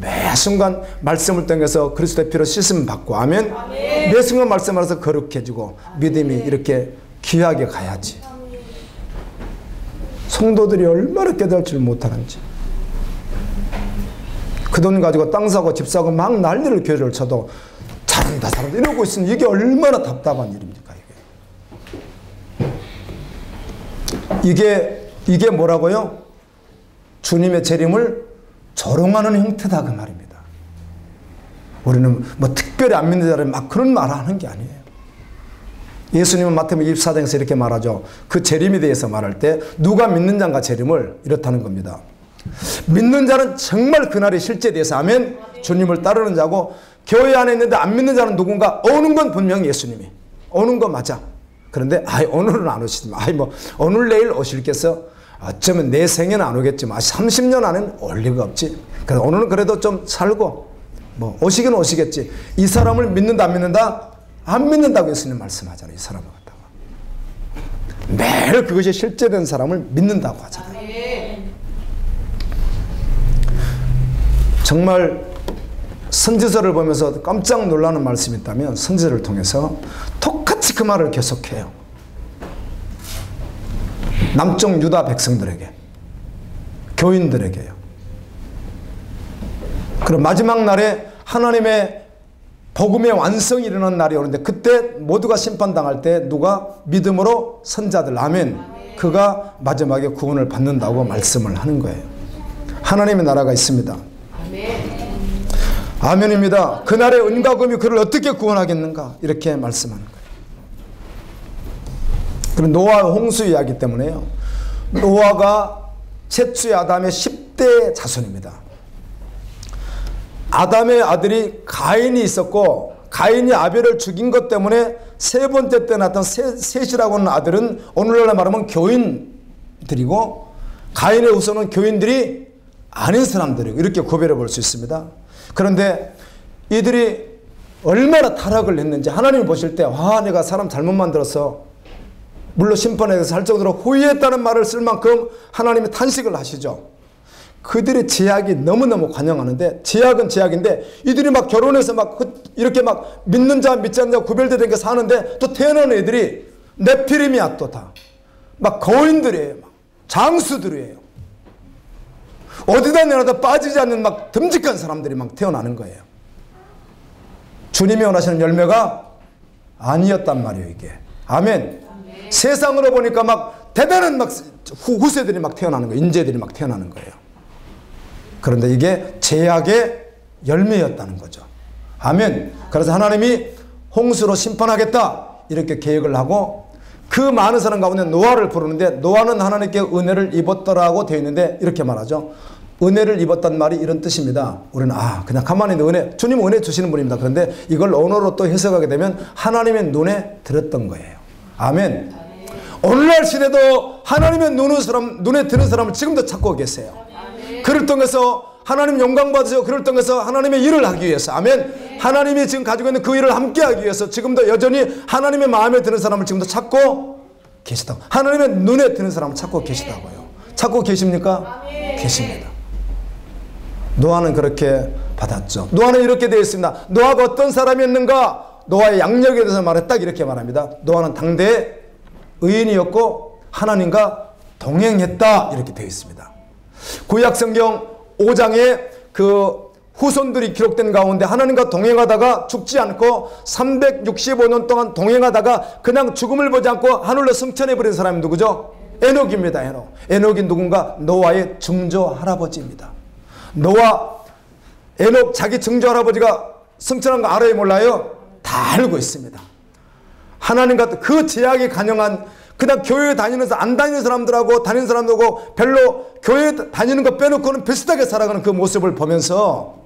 매 순간 말씀을 통해서 그리스도의 피로 씻음 받고, 아멘. 매 순간 말씀을 서 거룩해지고 믿음이 이렇게 귀하게 가야지. 성도들이 얼마나 깨달지를 못하는지. 그 돈 가지고 땅 사고 집 사고 막 난리를 교회를 쳐도 잘한다 이러고 있으니 이게 얼마나 답답한 일입니까, 이게 뭐라고요? 주님의 재림을 조롱하는 형태다, 그 말입니다. 우리는 뭐 특별히 안 믿는 자를 막 그런 말을 하는 게 아니에요. 예수님은 마태복음 24장에서 이렇게 말하죠. 그 재림에 대해서 말할 때 누가 믿는 자인가 재림을 이렇다는 겁니다. 믿는 자는 정말 그날이 실제돼서, 아멘. 주님을 따르는 자고, 교회 안에 있는데 안 믿는 자는 누군가? 오는 건 분명히 예수님이 오는 거 맞아. 그런데 오늘은 안 오시지만, 뭐 오늘 내일 오실겠어? 어쩌면 내 생에는 안 오겠지만 30년 안에는 올 리가 없지. 그래서 오늘은 그래도 좀 살고 뭐 오시긴 오시겠지. 이 사람을 믿는다 안 믿는다? 안 믿는다고 예수님 말씀하잖아요. 이 사람을 갖다가 매일 그것이 실제된 사람을 믿는다고 하잖아요. 정말 선지서를 보면서 깜짝 놀라는 말씀이 있다면 선지서를 통해서 똑같이 그 말을 계속해요. 남쪽 유다 백성들에게, 교인들에게요. 그럼 마지막 날에 하나님의 복음의 완성이 일어나는 날이 오는데, 그때 모두가 심판당할 때 누가 믿음으로 선자들, 아멘, 그가 마지막에 구원을 받는다고 말씀을 하는 거예요. 하나님의 나라가 있습니다. 아멘입니다. 그날의 은과 금이 그를 어떻게 구원하겠는가, 이렇게 말씀하는 거예요. 그럼 노아 홍수 이야기 때문에요. 노아가 최초의 아담의 10대 자손입니다. 아담의 아들이 가인이 있었고, 가인이 아벨을 죽인 것 때문에 세 번째 때 낳았던 셋이라고 하는 아들은 오늘날 말하면 교인들이고, 가인의 후손은 교인들이 아닌 사람들이고, 이렇게 구별해 볼 수 있습니다. 그런데 이들이 얼마나 타락을 했는지 하나님이 보실 때, 와, 내가 사람 잘못 만들어서 물론 심판에 대해서 할 정도로 후회했다는 말을 쓸 만큼 하나님이 탄식을 하시죠. 그들의 제약이 너무너무 관영하는데, 제약은 제약인데 이들이 막 결혼해서 막 이렇게 막 믿는 자 믿지 않는 자 구별되는 게 사는데, 또 태어나는 애들이 네피림이야. 또 다 막 거인들이에요. 막 장수들이에요. 어디다 내놔도 빠지지 않는 막 듬직한 사람들이 막 태어나는 거예요. 주님이 원하시는 열매가 아니었단 말이에요, 이게. 아멘. 세상으로 보니까 막 대단한 막 후세들이 막 태어나는 거예요. 인재들이 막 태어나는 거예요. 그런데 이게 제약의 열매였다는 거죠. 아멘. 그래서 하나님이 홍수로 심판하겠다, 이렇게 계획을 하고, 그 많은 사람 가운데 노아를 부르는데, 노아는 하나님께 은혜를 입었더라고 되어 있는데 이렇게 말하죠. 은혜를 입었단 말이 이런 뜻입니다. 우리는 그냥 가만히 있는 은혜, 주님 은혜 주시는 분입니다. 그런데 이걸 언어로 또 해석하게 되면 하나님의 눈에 들었던 거예요. 아멘. 오늘날 시대도 하나님의 눈에 드는 사람을 지금도 찾고 계세요. 그를 통해서 하나님 영광 받으세요. 그를 통해서 하나님의 일을 하기 위해서, 아멘, 하나님이 지금 가지고 있는 그 일을 함께 하기 위해서 지금도 여전히 하나님의 마음에 드는 사람을 지금도 찾고 계시다고. 하나님의 눈에 드는 사람을 찾고 계시다고요. 찾고 계십니까? 계십니다. 노아는 그렇게 받았죠. 노아는 이렇게 되어 있습니다. 노아가 어떤 사람이었는가? 노아의 양력에 대해서 말했다 이렇게 말합니다. 노아는 당대의 의인이었고 하나님과 동행했다 이렇게 되어 있습니다. 구약성경 5장에 그 후손들이 기록된 가운데 하나님과 동행하다가 죽지 않고 365년 동안 동행하다가 그냥 죽음을 보지 않고 하늘로 승천해버린 사람이 누구죠? 에녹입니다. 에녹이 누군가? 노아의 증조 할아버지입니다. 노아, 에녹 자기 증조 할아버지가 승천한 거 알아요? 몰라요? 다 알고 있습니다. 하나님과 그 제약이 간영한 그냥 교회 다니면서 안 다니는 사람들하고 다니는 사람들하고 별로 교회 다니는 거 빼놓고는 비슷하게 살아가는 그 모습을 보면서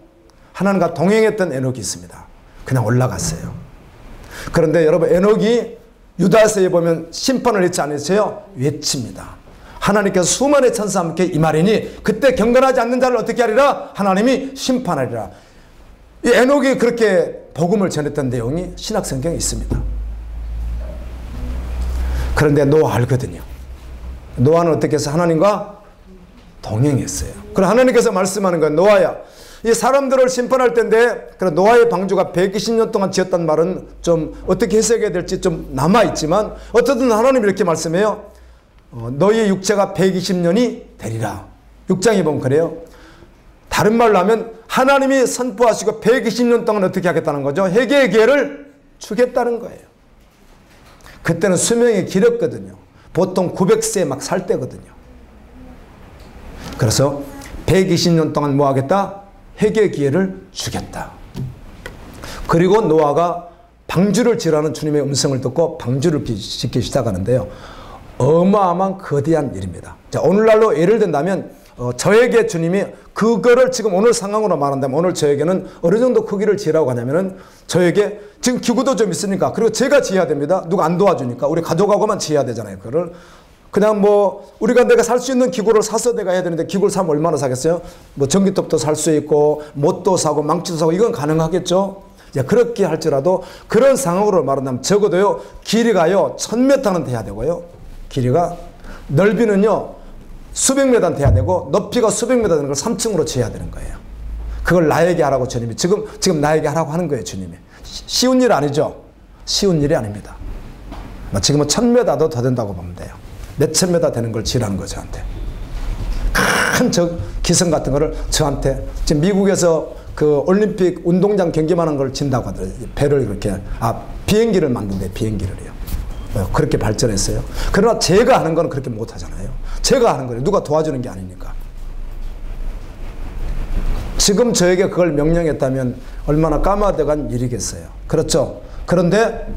하나님과 동행했던 에녹이 있습니다. 그냥 올라갔어요. 그런데 여러분 에녹이 유다서에 보면 심판을 외치 않으세요? 외칩니다. 하나님께서 수많은 천사와 함께 임하리니 그때 경건하지 않는 자를 어떻게 하리라? 하나님이 심판하리라. 이 에녹이 그렇게 복음을 전했던 내용이 신약성경에 있습니다. 그런데 노아 알거든요. 노아는 어떻게 해서 하나님과 동행했어요. 그럼 하나님께서 말씀하는 거예요. 노아야, 이 사람들을 심판할 텐데, 그럼 노아의 방주가 120년 동안 지었단 말은 좀 어떻게 해석해야 될지 좀 남아있지만, 어쨌든 하나님이 이렇게 말씀해요. 너희의 육체가 120년이 되리라. 6장에 보면 그래요. 다른 말로 하면 하나님이 선포하시고 120년 동안 어떻게 하겠다는 거죠? 회개의 기회를 주겠다는 거예요. 그때는 수명이 길었거든요. 보통 900세 막 살 때거든요. 그래서 120년 동안 뭐 하겠다? 회개의 기회를 주겠다. 그리고 노아가 방주를 지으라는 주님의 음성을 듣고 방주를 짓기 시작하는데요. 어마어마한 거대한 일입니다. 자, 오늘날로 예를 든다면 저에게 주님이 그거를 지금 오늘 상황으로 말한다면 오늘 저에게는 어느 정도 크기를 지으라고 하냐면은 저에게 지금 기구도 좀 있으니까 그리고 제가 지어야 됩니다. 누가 안 도와주니까 우리 가족하고만 지어야 되잖아요. 그거를 그냥 뭐 우리가 내가 살 수 있는 기구를 사서 내가 해야 되는데 기구를 사면 얼마나 사겠어요? 뭐 전기톱도 살 수 있고 못도 사고 망치도 사고 이건 가능하겠죠? 야, 그렇게 할지라도 그런 상황으로 말한다면 적어도요 길이가요 1000m는 돼야 되고요. 길이가 넓이는요 수백 메다는 돼야 되고 높이가 수백 메다 되는 걸 3층으로 지어야 되는 거예요. 그걸 나에게 하라고 주님이 지금 나에게 하라고 하는 거예요. 주님이. 쉬운 일 아니죠? 쉬운 일이 아닙니다. 지금은 1000m도 더 된다고 보면 돼요. 몇천 메다 되는 걸 지으라는 거죠. 저한테. 큰 기성 같은 거를 저한테 지금 미국에서 그 올림픽 운동장 경기만 한 걸 진다고 하더라고요. 배를 그렇게 비행기를 만든대. 비행기를요. 그렇게 발전했어요. 그러나 제가 하는 건 그렇게 못 하잖아요. 제가 하는 거예요. 누가 도와주는 게 아니니까. 지금 저에게 그걸 명령했다면 얼마나 까마득한 일이겠어요. 그렇죠. 그런데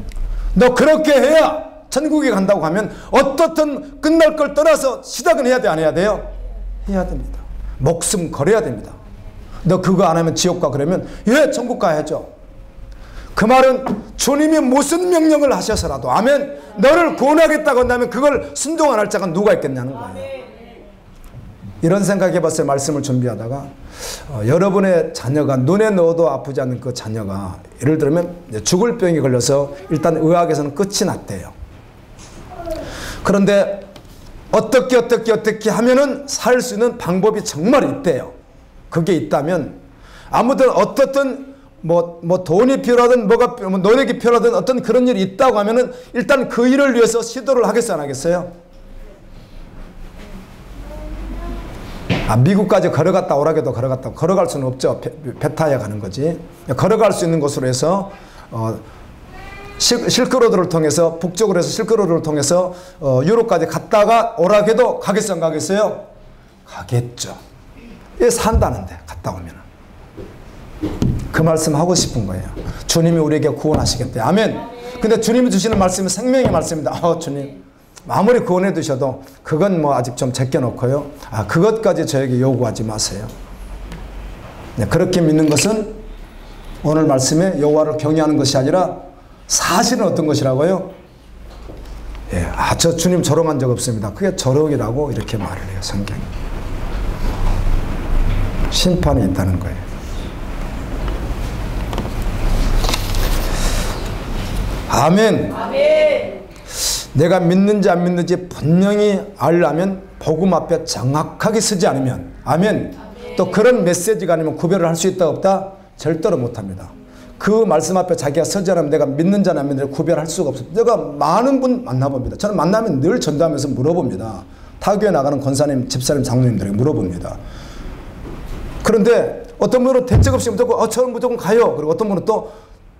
너 그렇게 해야 천국에 간다고 하면 어떻든 끝날 걸 떠나서 시작은 해야 돼, 안 해야 돼요? 해야 됩니다. 목숨 걸어야 됩니다. 너 그거 안 하면 지옥 가 그러면 예, 천국 가야죠. 그 말은 주님이 무슨 명령을 하셔서라도 아멘 너를 구원하겠다고 한다면 그걸 순종 안 할 자가 누가 있겠냐는 거예요. 이런 생각해 봤어요. 말씀을 준비하다가 여러분의 자녀가 눈에 넣어도 아프지 않는 그 자녀가 예를 들면 죽을 병이 걸려서 일단 의학에서는 끝이 났대요. 그런데 어떻게 하면은 살 수 있는 방법이 정말 있대요. 그게 있다면 아무튼 어떻든 뭐 돈이 필요하든 뭐가 노력이 필요하든 어떤 그런 일이 있다고 하면은 일단 그 일을 위해서 시도를 하겠어요, 안 하겠어요? 미국까지 걸어갔다 오라게도 걸어갈 수는 없죠. 배 타야 가는 거지. 걸어갈 수 있는 곳으로 해서 실크로드를 통해서 북쪽으로 해서 실크로드를 통해서 유럽까지 갔다가 오라게도 가겠어요, 안 가겠어요? 가겠죠. 예, 산다는데 갔다 오면 그 말씀 하고 싶은 거예요. 주님이 우리에게 구원하시겠대. 아멘. 근데 주님이 주시는 말씀은 생명의 말씀입니다. 주님 아무리 구원해 두셔도 그건 뭐 아직 좀 제껴놓고요. 그것까지 저에게 요구하지 마세요. 네, 그렇게 믿는 것은 오늘 말씀에 여호와를 경외하는 것이 아니라 사실은 어떤 것이라고요? 예, 저 주님 조롱한 적 없습니다. 그게 조롱이라고 이렇게 말을 해요. 성경이. 심판이 있다는 거예요. 아멘. 아멘. 내가 믿는지 안 믿는지 분명히 알려면 복음 앞에 정확하게 쓰지 않으면 아멘. 또 그런 메시지가 아니면 구별을 할 수 있다 없다? 절대로 못합니다. 그 말씀 앞에 자기가 서지 않으면 내가 믿는 자나 안 믿는 자를 구별할 수가 없어요. 내가 많은 분 만나봅니다. 저는 만나면 늘 전도하면서 물어봅니다. 타교에 나가는 권사님, 집사님, 장로님들에게 물어봅니다. 그런데 어떤 분은 대책 없이 무조건 저는 무조건 가요. 그리고 어떤 분은 또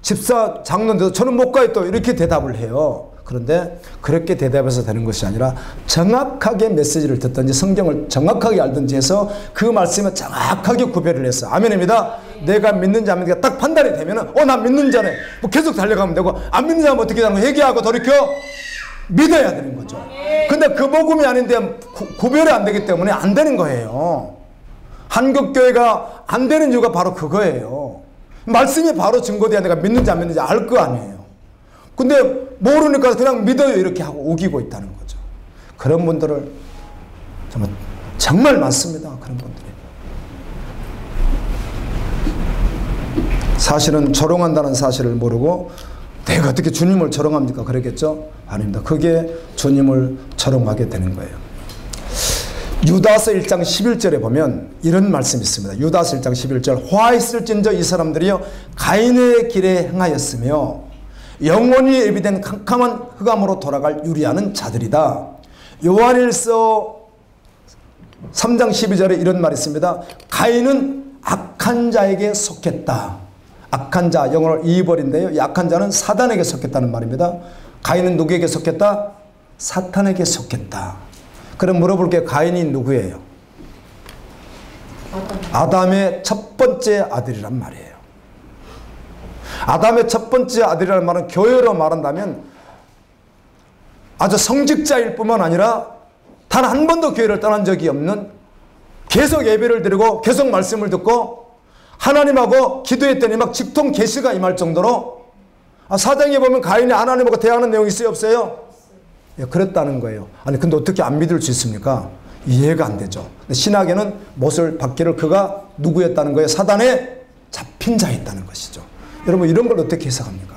집사, 장로인데도 저는 못 가요. 또 이렇게 대답을 해요. 그런데 그렇게 대답해서 되는 것이 아니라 정확하게 메시지를 듣든지 성경을 정확하게 알든지 해서 그 말씀에 정확하게 구별을 했어. 아멘입니다. 내가 믿는지 안 믿는지 딱 판단이 되면은 나 믿는 자네. 뭐 계속 달려가면 되고 안 믿는 자면 어떻게 되는 거 회개하고 돌이켜 믿어야 되는 거죠. 근데 그 복음이 아닌데 구별이 안 되기 때문에 안 되는 거예요. 한국교회가 안 되는 이유가 바로 그거예요. 말씀이 바로 증거돼야 내가 믿는지 안 믿는지 알 거 아니에요. 근데 모르니까 그냥 믿어요 이렇게 하고 우기고 있다는 거죠. 그런 분들을 정말 많습니다. 그런 분들이. 사실은 조롱한다는 사실을 모르고 내가 어떻게 주님을 조롱합니까? 그러겠죠? 아닙니다. 그게 주님을 조롱하게 되는 거예요. 유다서 1장 11절에 보면 이런 말씀이 있습니다. 유다서 1장 11절 화했을진저 이 사람들이여 가인의 길에 행하였으며 영원히 예비된 캄캄한 흑암으로 돌아갈 유리하는 자들이다. 요한일서 3장 12절에 이런 말이 있습니다. 가인은 악한 자에게 속했다. 악한 자, 영어로 이벌인데요. 이 악한 자는 사단에게 속했다는 말입니다. 가인은 누구에게 속했다? 사탄에게 속했다. 그럼 물어볼게요. 가인이 누구예요? 아담의 첫 번째 아들이란 말이에요. 아담의 첫 번째 아들이라는 말은 교회로 말한다면 아주 성직자일 뿐만 아니라 단 한 번도 교회를 떠난 적이 없는, 계속 예배를 드리고 계속 말씀을 듣고 하나님하고 기도했더니 막 직통 계시가 임할 정도로, 사장에 보면 가인이 하나님하고 대화하는 내용이 있어요 없어요? 예, 그랬다는 거예요. 아니 근데 어떻게 안 믿을 수 있습니까? 이해가 안 되죠. 신학에는 못을 받기를 그가 누구였다는 거예요? 사단에 잡힌 자였다는 것이죠. 여러분 이런 걸 어떻게 해석합니까?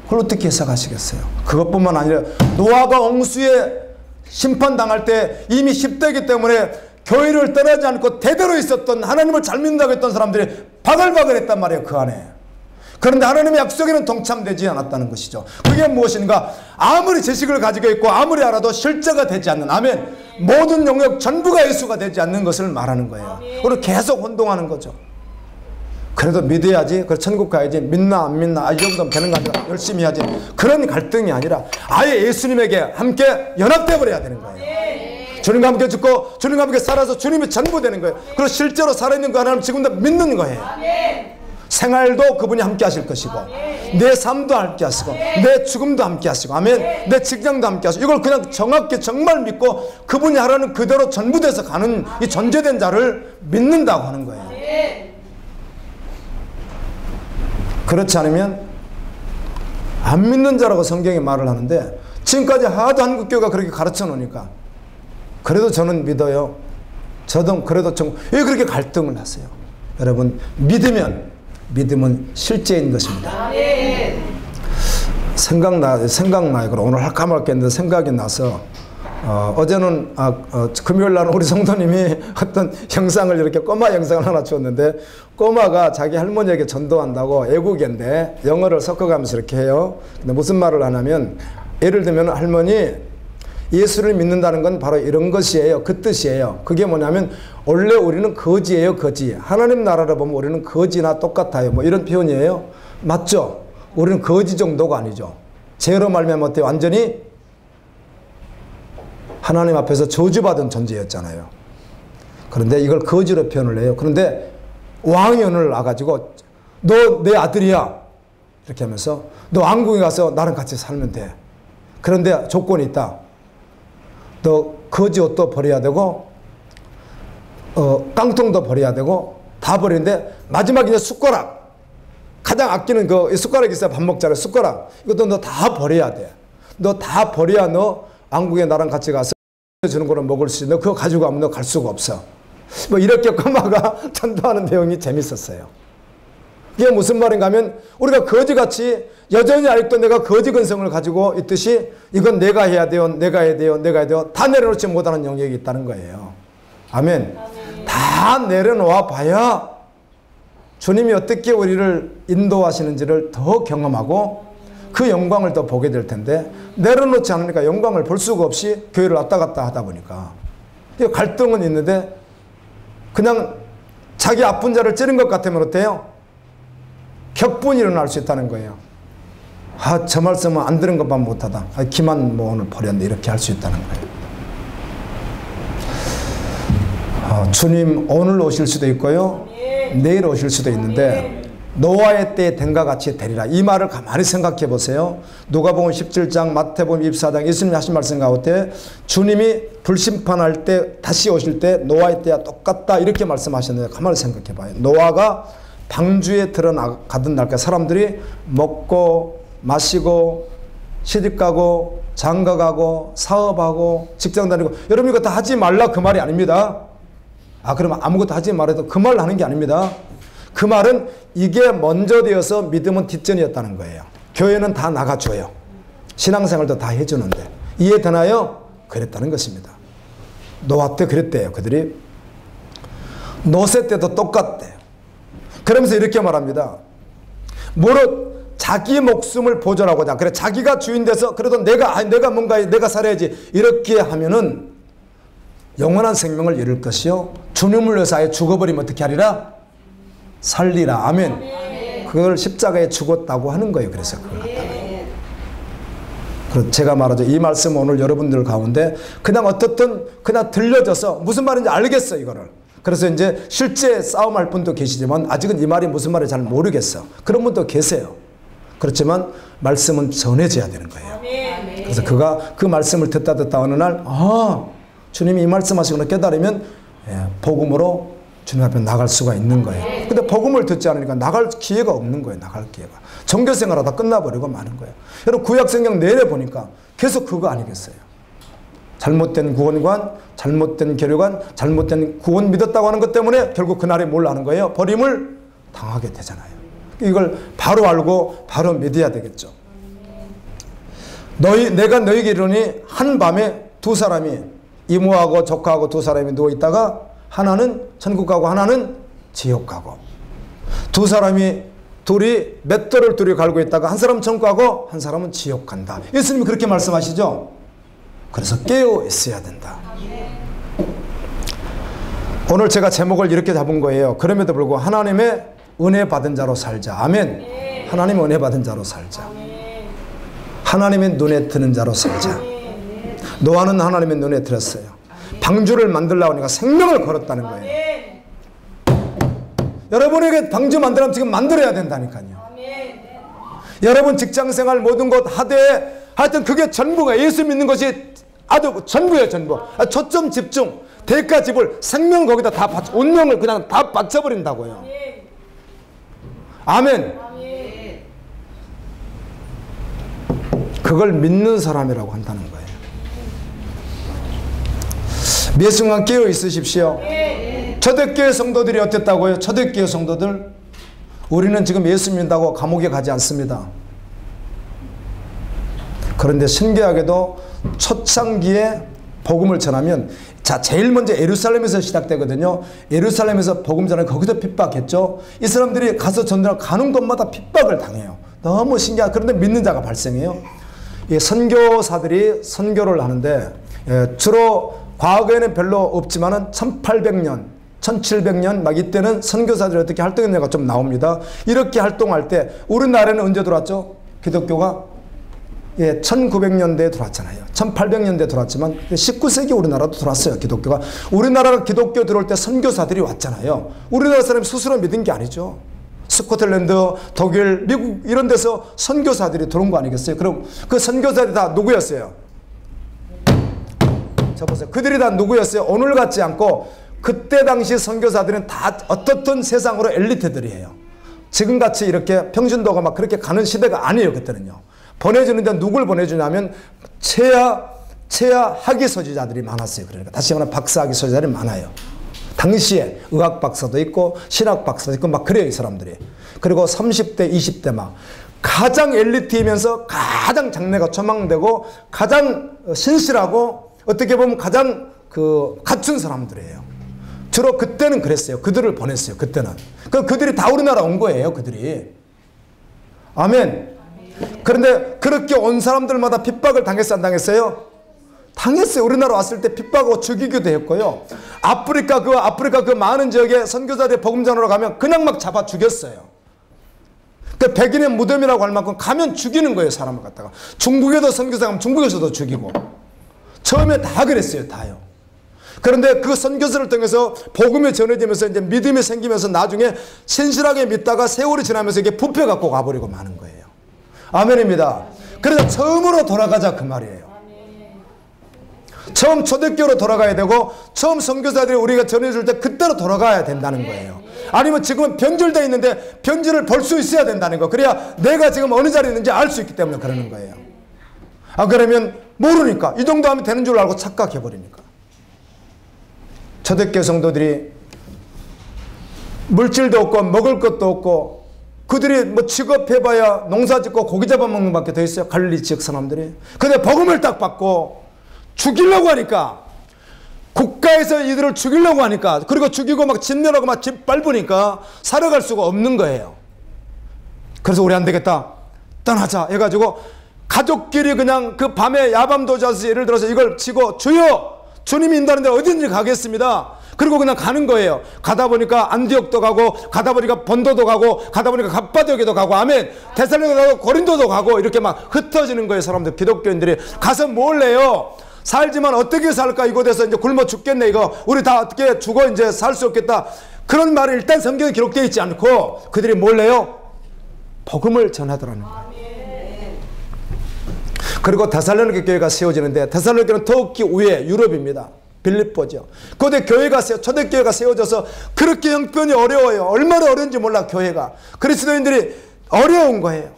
그걸 어떻게 해석하시겠어요? 그것뿐만 아니라 노아가 홍수에 심판당할 때 이미 10대이기 때문에 교회를 떠나지 않고 대대로 있었던, 하나님을 잘 믿는다고 했던 사람들이 바글바글 했단 말이에요. 그 안에. 그런데 하나님의 약속에는 동참되지 않았다는 것이죠. 그게 무엇인가? 아무리 지식을 가지고 있고 아무리 알아도 실제가 되지 않는, 아멘, 모든 영역 전부가 예수가 되지 않는 것을 말하는 거예요. 우리는 계속 혼동하는 거죠. 그래도 믿어야지, 그래 천국 가야지, 믿나 안 믿나, 이 정도면 되는 거 아니라 열심히 해야지, 그런 갈등이 아니라 아예 예수님에게 함께 연합돼 버려야 되는 거예요. 주님과 함께 죽고 주님과 함께 살아서 주님이 전부 되는 거예요. 그리고 실제로 살아있는 그 하나님 지금도 믿는 거예요. 생활도 그분이 함께 하실 것이고, 내 삶도 함께 하시고, 내 죽음도 함께 하시고, 아멘, 내 직장도 함께 하시고, 이걸 그냥 정확히 정말 믿고 그분이 하라는 그대로 전부돼서 가는 이 존재된 자를 믿는다고 하는 거예요. 그렇지 않으면 안 믿는 자라고 성경이 말을 하는데, 지금까지 하도 한국교회가 그렇게 가르쳐 놓으니까 그래도 저는 믿어요. 저도 그래도 왜 그렇게 갈등을 하세요? 여러분, 믿음은 실제인 것입니다. 생각나요. 오늘 할까 말까 했는데 생각이 나서, 어제는 금요일 날 우리 성도님이 어떤 영상을, 이렇게 꼬마 영상을 하나 주었는데, 꼬마가 자기 할머니에게 전도한다고, 애국인데 영어를 섞어가면서 이렇게 해요. 근데 무슨 말을 하냐면, 예를 들면 할머니, 예수를 믿는다는 건 바로 이런 것이에요. 그 뜻이에요. 그게 뭐냐면 원래 우리는 거지예요. 거지. 하나님 나라를 보면 우리는 거지나 똑같아요. 뭐 이런 표현이에요. 맞죠? 우리는 거지 정도가 아니죠. 죄로 말미암아 어때요? 완전히 하나님 앞에서 저주받은 존재였잖아요. 그런데 이걸 거지로 표현을 해요. 그런데 왕이 오늘 나가지고 너 내 아들이야 이렇게 하면서 너 왕궁에 가서 나랑 같이 살면 돼. 그런데 조건이 있다. 너 거지 옷도 버려야 되고 깡통도 버려야 되고 다 버리는데 마지막에 이제 숟가락, 가장 아끼는 그 숟가락이 있어요. 밥 먹자래 숟가락. 이것도 너 다 버려야 돼. 너 다 버려야 너 왕궁에 나랑 같이 가서 주는 거를 먹을 수 있어. 너 그거 가지고 가면 너 갈 수가 없어. 뭐 이렇게 꼬마가 전도하는 내용이 재밌었어요. 이게 무슨 말인가 하면 우리가 거지같이 여전히 아직도 내가 거지 근성을 가지고 있듯이 이건 내가 해야 돼요. 내가 해야 돼요. 내가 해야 돼요. 다 내려놓지 못하는 영역이 있다는 거예요. 아멘. 다 내려놓아 봐야 주님이 어떻게 우리를 인도하시는지를 더 경험하고 그 영광을 더 보게 될 텐데 내려놓지 않으니까 영광을 볼 수가 없이 교회를 왔다 갔다 하다 보니까 갈등은 있는데 그냥 자기 아픈 자를 찌른 것 같으면 어때요? 격분이 일어날 수 있다는 거예요. 아, 저 말씀은 안 들은 것만 못하다. 아, 기만 뭐 오늘 버렸네. 이렇게 할 수 있다는 거예요. 주님 오늘 오실 수도 있고요. 내일 오실 수도 있는데 노아의 때에 된과 같이 되리라. 이 말을 가만히 생각해 보세요. 누가복음 17장, 마태복음 24장 예수님이 하신 말씀 가운데 주님이 불심판할 때 다시 오실 때 노아의 때와 똑같다 이렇게 말씀하셨는데 가만히 생각해 봐요. 노아가 방주에 들어가던 날까지 사람들이 먹고 마시고 시집가고 장가가고 사업하고 직장 다니고 여러분 이거 다 하지 말라 그 말이 아닙니다. 그러면 아무것도 하지 말아도 그 말 하는 게 아닙니다. 그 말은 이게 먼저 되어서 믿음은 뒷전이었다는 거예요. 교회는 다 나가줘요. 신앙생활도 다 해주는데 이해되나요? 그랬다는 것입니다. 노아 때 그랬대요. 그들이 노세 때도 똑같대요. 그러면서 이렇게 말합니다. 무릇 자기 목숨을 보존하고자 그래 자기가 주인 돼서 그래도 내가 뭔가 내가 살아야지 이렇게 하면은 영원한 생명을 잃을 것이요 주님을 위해서 아예 죽어버리면 어떻게 하리라? 살리라. 아멘. 그걸 십자가에 죽었다고 하는 거예요. 그래서 그걸 갖다가. 그래서 제가 말하죠. 이 말씀 오늘 여러분들 가운데 그냥 어떻든 그냥 들려져서 무슨 말인지 알겠어 이거를. 그래서 이제 실제 싸움할 분도 계시지만 아직은 이 말이 무슨 말인지 잘 모르겠어. 그런 분도 계세요. 그렇지만 말씀은 전해져야 되는 거예요. 그래서 그가 그 말씀을 듣다 어느 날 주님이 이 말씀하시거나 깨달으면 복음으로 주님 앞에 나갈 수가 있는 거예요. 근데 복음을 듣지 않으니까 나갈 기회가 없는 거예요. 나갈 기회가. 종교생활하다 끝나버리고 마는 거예요. 여러분 구약성경 내려 보니까 계속 그거 아니겠어요. 잘못된 구원관, 잘못된 계류관, 잘못된 구원 믿었다고 하는 것 때문에 결국 그날에 뭘 하는 거예요? 버림을 당하게 되잖아요. 이걸 바로 알고 바로 믿어야 되겠죠. 내가 너희에게 이르노니 한밤에 두 사람이 이모하고 조카하고 두 사람이 누워있다가 하나는 천국 가고 하나는 지옥 가고 둘이 맷돌을 둘이 갈고 있다가 한 사람은 천국 가고 한 사람은 지옥 간다. 예수님이 그렇게 말씀하시죠. 그래서 깨어 있어야 된다. 오늘 제가 제목을 이렇게 잡은 거예요. 그럼에도 불구하고 하나님의 은혜 받은 자로 살자. 아멘. 하나님의 은혜 받은 자로 살자. 하나님의 눈에 드는 자로 살자. 노아는 하나님의 눈에 들었어요. 방주를 만들려고 하니까 생명을 걸었다는 거예요. 여러분에게 방주 만들려면 지금 만들어야 된다니까요. 여러분 직장생활 모든 것 하되 하여튼 그게 전부가 예수 믿는 것이 아주 전부예요. 전부. 초점 집중. 대가 지불 생명 거기다 다 바쳐 운명을 그냥 다 바쳐버린다고요. 아멘. 그걸 믿는 사람이라고 한다는 거예요. 매 순간 깨어 있으십시오. 초대교회 성도들이 어땠다고요? 초대교회 성도들 우리는 지금 예수 믿는다고 감옥에 가지 않습니다. 그런데 신기하게도 초창기에 복음을 전하면 제일 먼저 예루살렘에서 시작되거든요. 예루살렘에서 복음 전하면 거기서 핍박했죠. 이 사람들이 가서 전도를 가는 곳마다 핍박을 당해요. 너무 신기하다. 그런데 믿는 자가 발생해요. 이 선교사들이 선교를 하는데 주로 과거에는 별로 없지만은 1800년 1700년 막 이때는 선교사들이 어떻게 활동했냐가 좀 나옵니다. 이렇게 활동할 때 우리나라에는 언제 들어왔죠? 기독교가 1900년대에 들어왔잖아요. 1800년대에 들어왔지만 19세기 우리나라도 들어왔어요. 기독교가. 우리나라가 기독교 들어올 때 선교사들이 왔잖아요. 우리나라 사람이 스스로 믿은 게 아니죠. 스코틀랜드, 독일, 미국 이런 데서 선교사들이 들어온 거 아니겠어요? 그럼 그 선교사들이 다 누구였어요? 자 보세요. 그들이 다 누구였어요? 오늘 같지 않고 그때 당시 선교사들은 다 어떻든 세상으로 엘리트들이에요. 지금같이 이렇게 평준도가 막 그렇게 가는 시대가 아니에요. 그때는요. 보내주는데 누굴 보내주냐면 체야 학위 소지자들이 많았어요. 그러니까 다시 말하면 박사학위 소지자들이 많아요. 당시에 의학 박사도 있고 신학 박사도 있고 막 그래요. 이 사람들이. 그리고 30대 20대 막 가장 엘리트이면서 가장 장래가 초망되고 가장 신실하고 어떻게 보면 가장 갖춘 사람들이에요. 주로 그때는 그랬어요. 그들을 보냈어요. 그때는. 그들이 다 우리나라 온 거예요. 그들이. 아멘. 그런데 그렇게 온 사람들마다 핍박을 당했어요? 안 당했어요? 당했어요. 우리나라 왔을 때 핍박하고 죽이기도 했고요. 아프리카 그 많은 지역에 선교사들이 복음 전하러 가면 그냥 막 잡아 죽였어요. 그 백인의 무덤이라고 할 만큼 가면 죽이는 거예요. 사람을 갖다가. 중국에도 선교사 가면 중국에서도 죽이고. 처음에 다 그랬어요. 다요. 그런데 그 선교사를 통해서 복음이 전해지면서 이제 믿음이 생기면서 나중에 신실하게 믿다가 세월이 지나면서 이게 부패 갖고 가버리고 마는 거예요. 아멘입니다. 그래서 처음으로 돌아가자 그 말이에요. 처음 초대교로 돌아가야 되고 처음 선교사들이 우리가 전해줄 때 그때로 돌아가야 된다는 거예요. 아니면 지금은 변질되어 있는데 변질을 볼 수 있어야 된다는 거. 그래야 내가 지금 어느 자리에 있는지 알 수 있기 때문에 그러는 거예요. 그러면 모르니까 이 정도 하면 되는 줄 알고 착각해버리니까. 초대교회 성도들이 물질도 없고 먹을 것도 없고 그들이 뭐 직업해봐야 농사 짓고 고기 잡아먹는 밖에 더 있어요. 갈릴리 지역 사람들이. 근데 복음을 딱 받고 죽이려고 하니까 국가에서 이들을 죽이려고 하니까 그리고 죽이고 막 진멸하고 막 짓밟으니까 살아갈 수가 없는 거예요. 그래서 우리 안 되겠다. 떠나자 해가지고 가족끼리 그냥 그 밤에 야밤도자서 예를 들어서 이걸 치고 주여 주님이 인도하는데 어딘지 가겠습니다. 그리고 그냥 가는 거예요. 가다 보니까 안디옥도 가고 가다 보니까 본도도 가고 가다 보니까 갑바도에도 가고 아멘 데살로니가도 가고 고린도도 가고 이렇게 막 흩어지는 거예요. 사람들 기독교인들이 가서 뭘 해요. 살지만 어떻게 살까 이곳에서 이제 굶어 죽겠네 이거 우리 다 어떻게 죽어 이제 살 수 없겠다 그런 말이 일단 성경에 기록되어 있지 않고 그들이 뭘 해요? 복음을 전하더라는 거예요. 그리고 데살로니가 교회가 세워지는데 데살로니가는 더욱이 위에 유럽입니다. 빌립보죠. 그때 교회가 초대교회가 세워져서 그렇게 형편이 어려워요. 얼마나 어려운지 몰라 교회가. 그리스도인들이 어려운 거예요.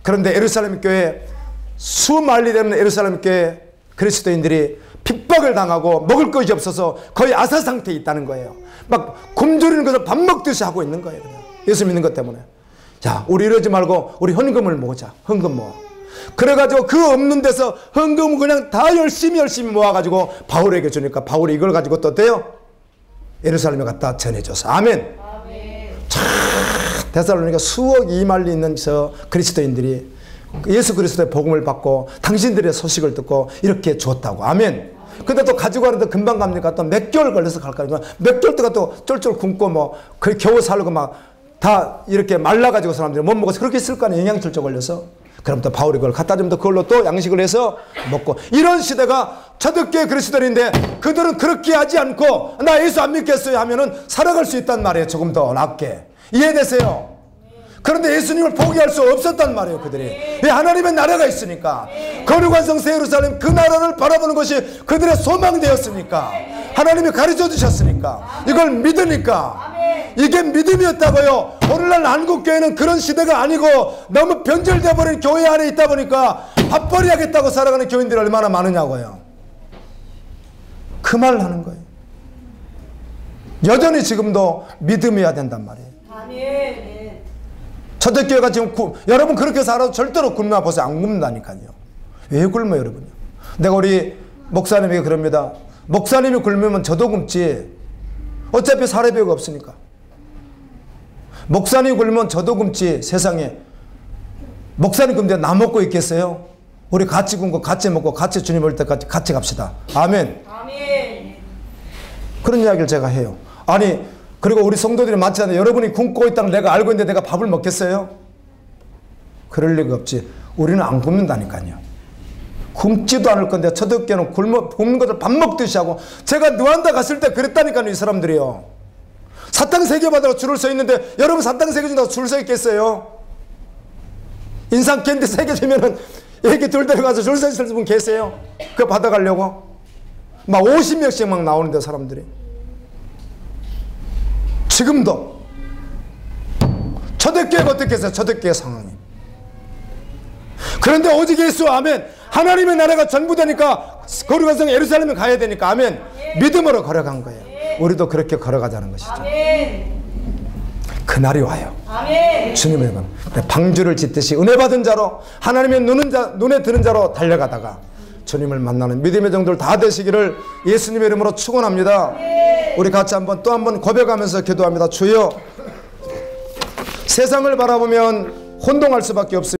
그런데 예루살렘 교회 수만리 되는 예루살렘 교회 그리스도인들이 핍박을 당하고 먹을 것이 없어서 거의 아사 상태에 있다는 거예요. 막 굶주리는 것을 밥 먹듯이 하고 있는 거예요. 그냥. 예수 믿는 것 때문에. 자, 우리 이러지 말고 우리 헌금을 모으자. 헌금 모아. 그래가지고 그 없는 데서 헌금을 그냥 다 열심히 모아가지고 바울에게 주니까 바울이 이걸 가지고 또 어때요? 예루살렘에 갖다 전해줘서. 아멘. 참 데살로니가 수억 이말리 있는 저 그리스도인들이 예수 그리스도의 복음을 받고 당신들의 소식을 듣고 이렇게 줬다고. 아멘. 근데 또 가지고 가는데 금방 갑니까? 또 몇 개월 걸려서 갈까? 몇 개월 동안 또 쫄쫄 굶고 뭐 그 겨우 살고 막 다 이렇게 말라가지고 사람들이 못 먹어서 그렇게 있을 거 아니에요. 영양실조 걸려서. 그럼 또 바울이 그걸 갖다 주면 또 그걸로 또 양식을 해서 먹고. 이런 시대가 초대교회 그리스도인데 그들은 그렇게 하지 않고 나 예수 안 믿겠어요 하면은 살아갈 수 있단 말이에요. 조금 더 낫게. 이해되세요? 그런데 예수님을 포기할 수 없었단 말이에요. 그들이. 왜? 하나님의 나라가 있으니까. 거룩한 성 새 예루살렘 그 나라를 바라보는 것이 그들의 소망되었으니까. 하나님이 가르쳐 주셨으니까. 이걸 믿으니까. 이게 믿음이었다고요. 오늘날 한국교회는 그런 시대가 아니고 너무 변절되어 버린 교회 안에 있다 보니까 밥벌이 하겠다고 살아가는 교인들이 얼마나 많으냐고요. 그 말을 하는 거예요. 여전히 지금도 믿음이어야 된단 말이에요. 초대교회가 지금 여러분 그렇게 살아도 절대로 굶나 보세요. 안 굶는다니까요. 왜 굶어 여러분요? 내가 우리 목사님에게 그럽니다. 목사님이 굶으면 저도 굶지. 어차피 살의 벽이 없으니까. 목사님이 굶으면 저도 굶지. 세상에 목사님 굶는데 나 먹고 있겠어요? 우리 같이 굶고 같이 먹고 같이 주님 올 때까지 같이 갑시다. 아멘. 아멘. 그런 이야기를 제가 해요. 아니 그리고 우리 성도들이 많지 않아요. 여러분이 굶고 있다는 내가 알고 있는데 내가 밥을 먹겠어요? 그럴 리가 없지. 우리는 안 굶는다니까요. 굶지도 않을 건데 초대교회는 굶는 것을 밥 먹듯이 하고. 제가 누안다 갔을 때 그랬다니까요. 이 사람들이요. 사탕 3개 받으러 줄을 서 있는데 여러분 사탕 3개 준다고 줄 서 있겠어요? 인상 캔디 3개 주면은 이렇게 둘 데려가서 줄 서 있을 분 계세요? 그거 받아가려고? 막 50명씩 막 나오는데 사람들이. 지금도 초대교회가 어떻게 했어요? 초대교회 상황이. 그런데 오직 예수 아멘. 하나님의 나라가 전부 되니까 거룩한 성 예루살렘에 가야 되니까 아멘. 믿음으로 걸어간 거예요. 우리도 그렇게 걸어가자는 것이죠. 그날이 와요. 주님의 방주를 짓듯이 은혜 받은 자로 하나님의 눈에 드는 자로 달려가다가 주님을 만나는 믿음의 정도를 다 되시기를 예수님의 이름으로 축원합니다. 우리 같이 한번 또 한번 고백하면서 기도합니다. 주여, 세상을 바라보면 혼동할 수밖에 없습니다.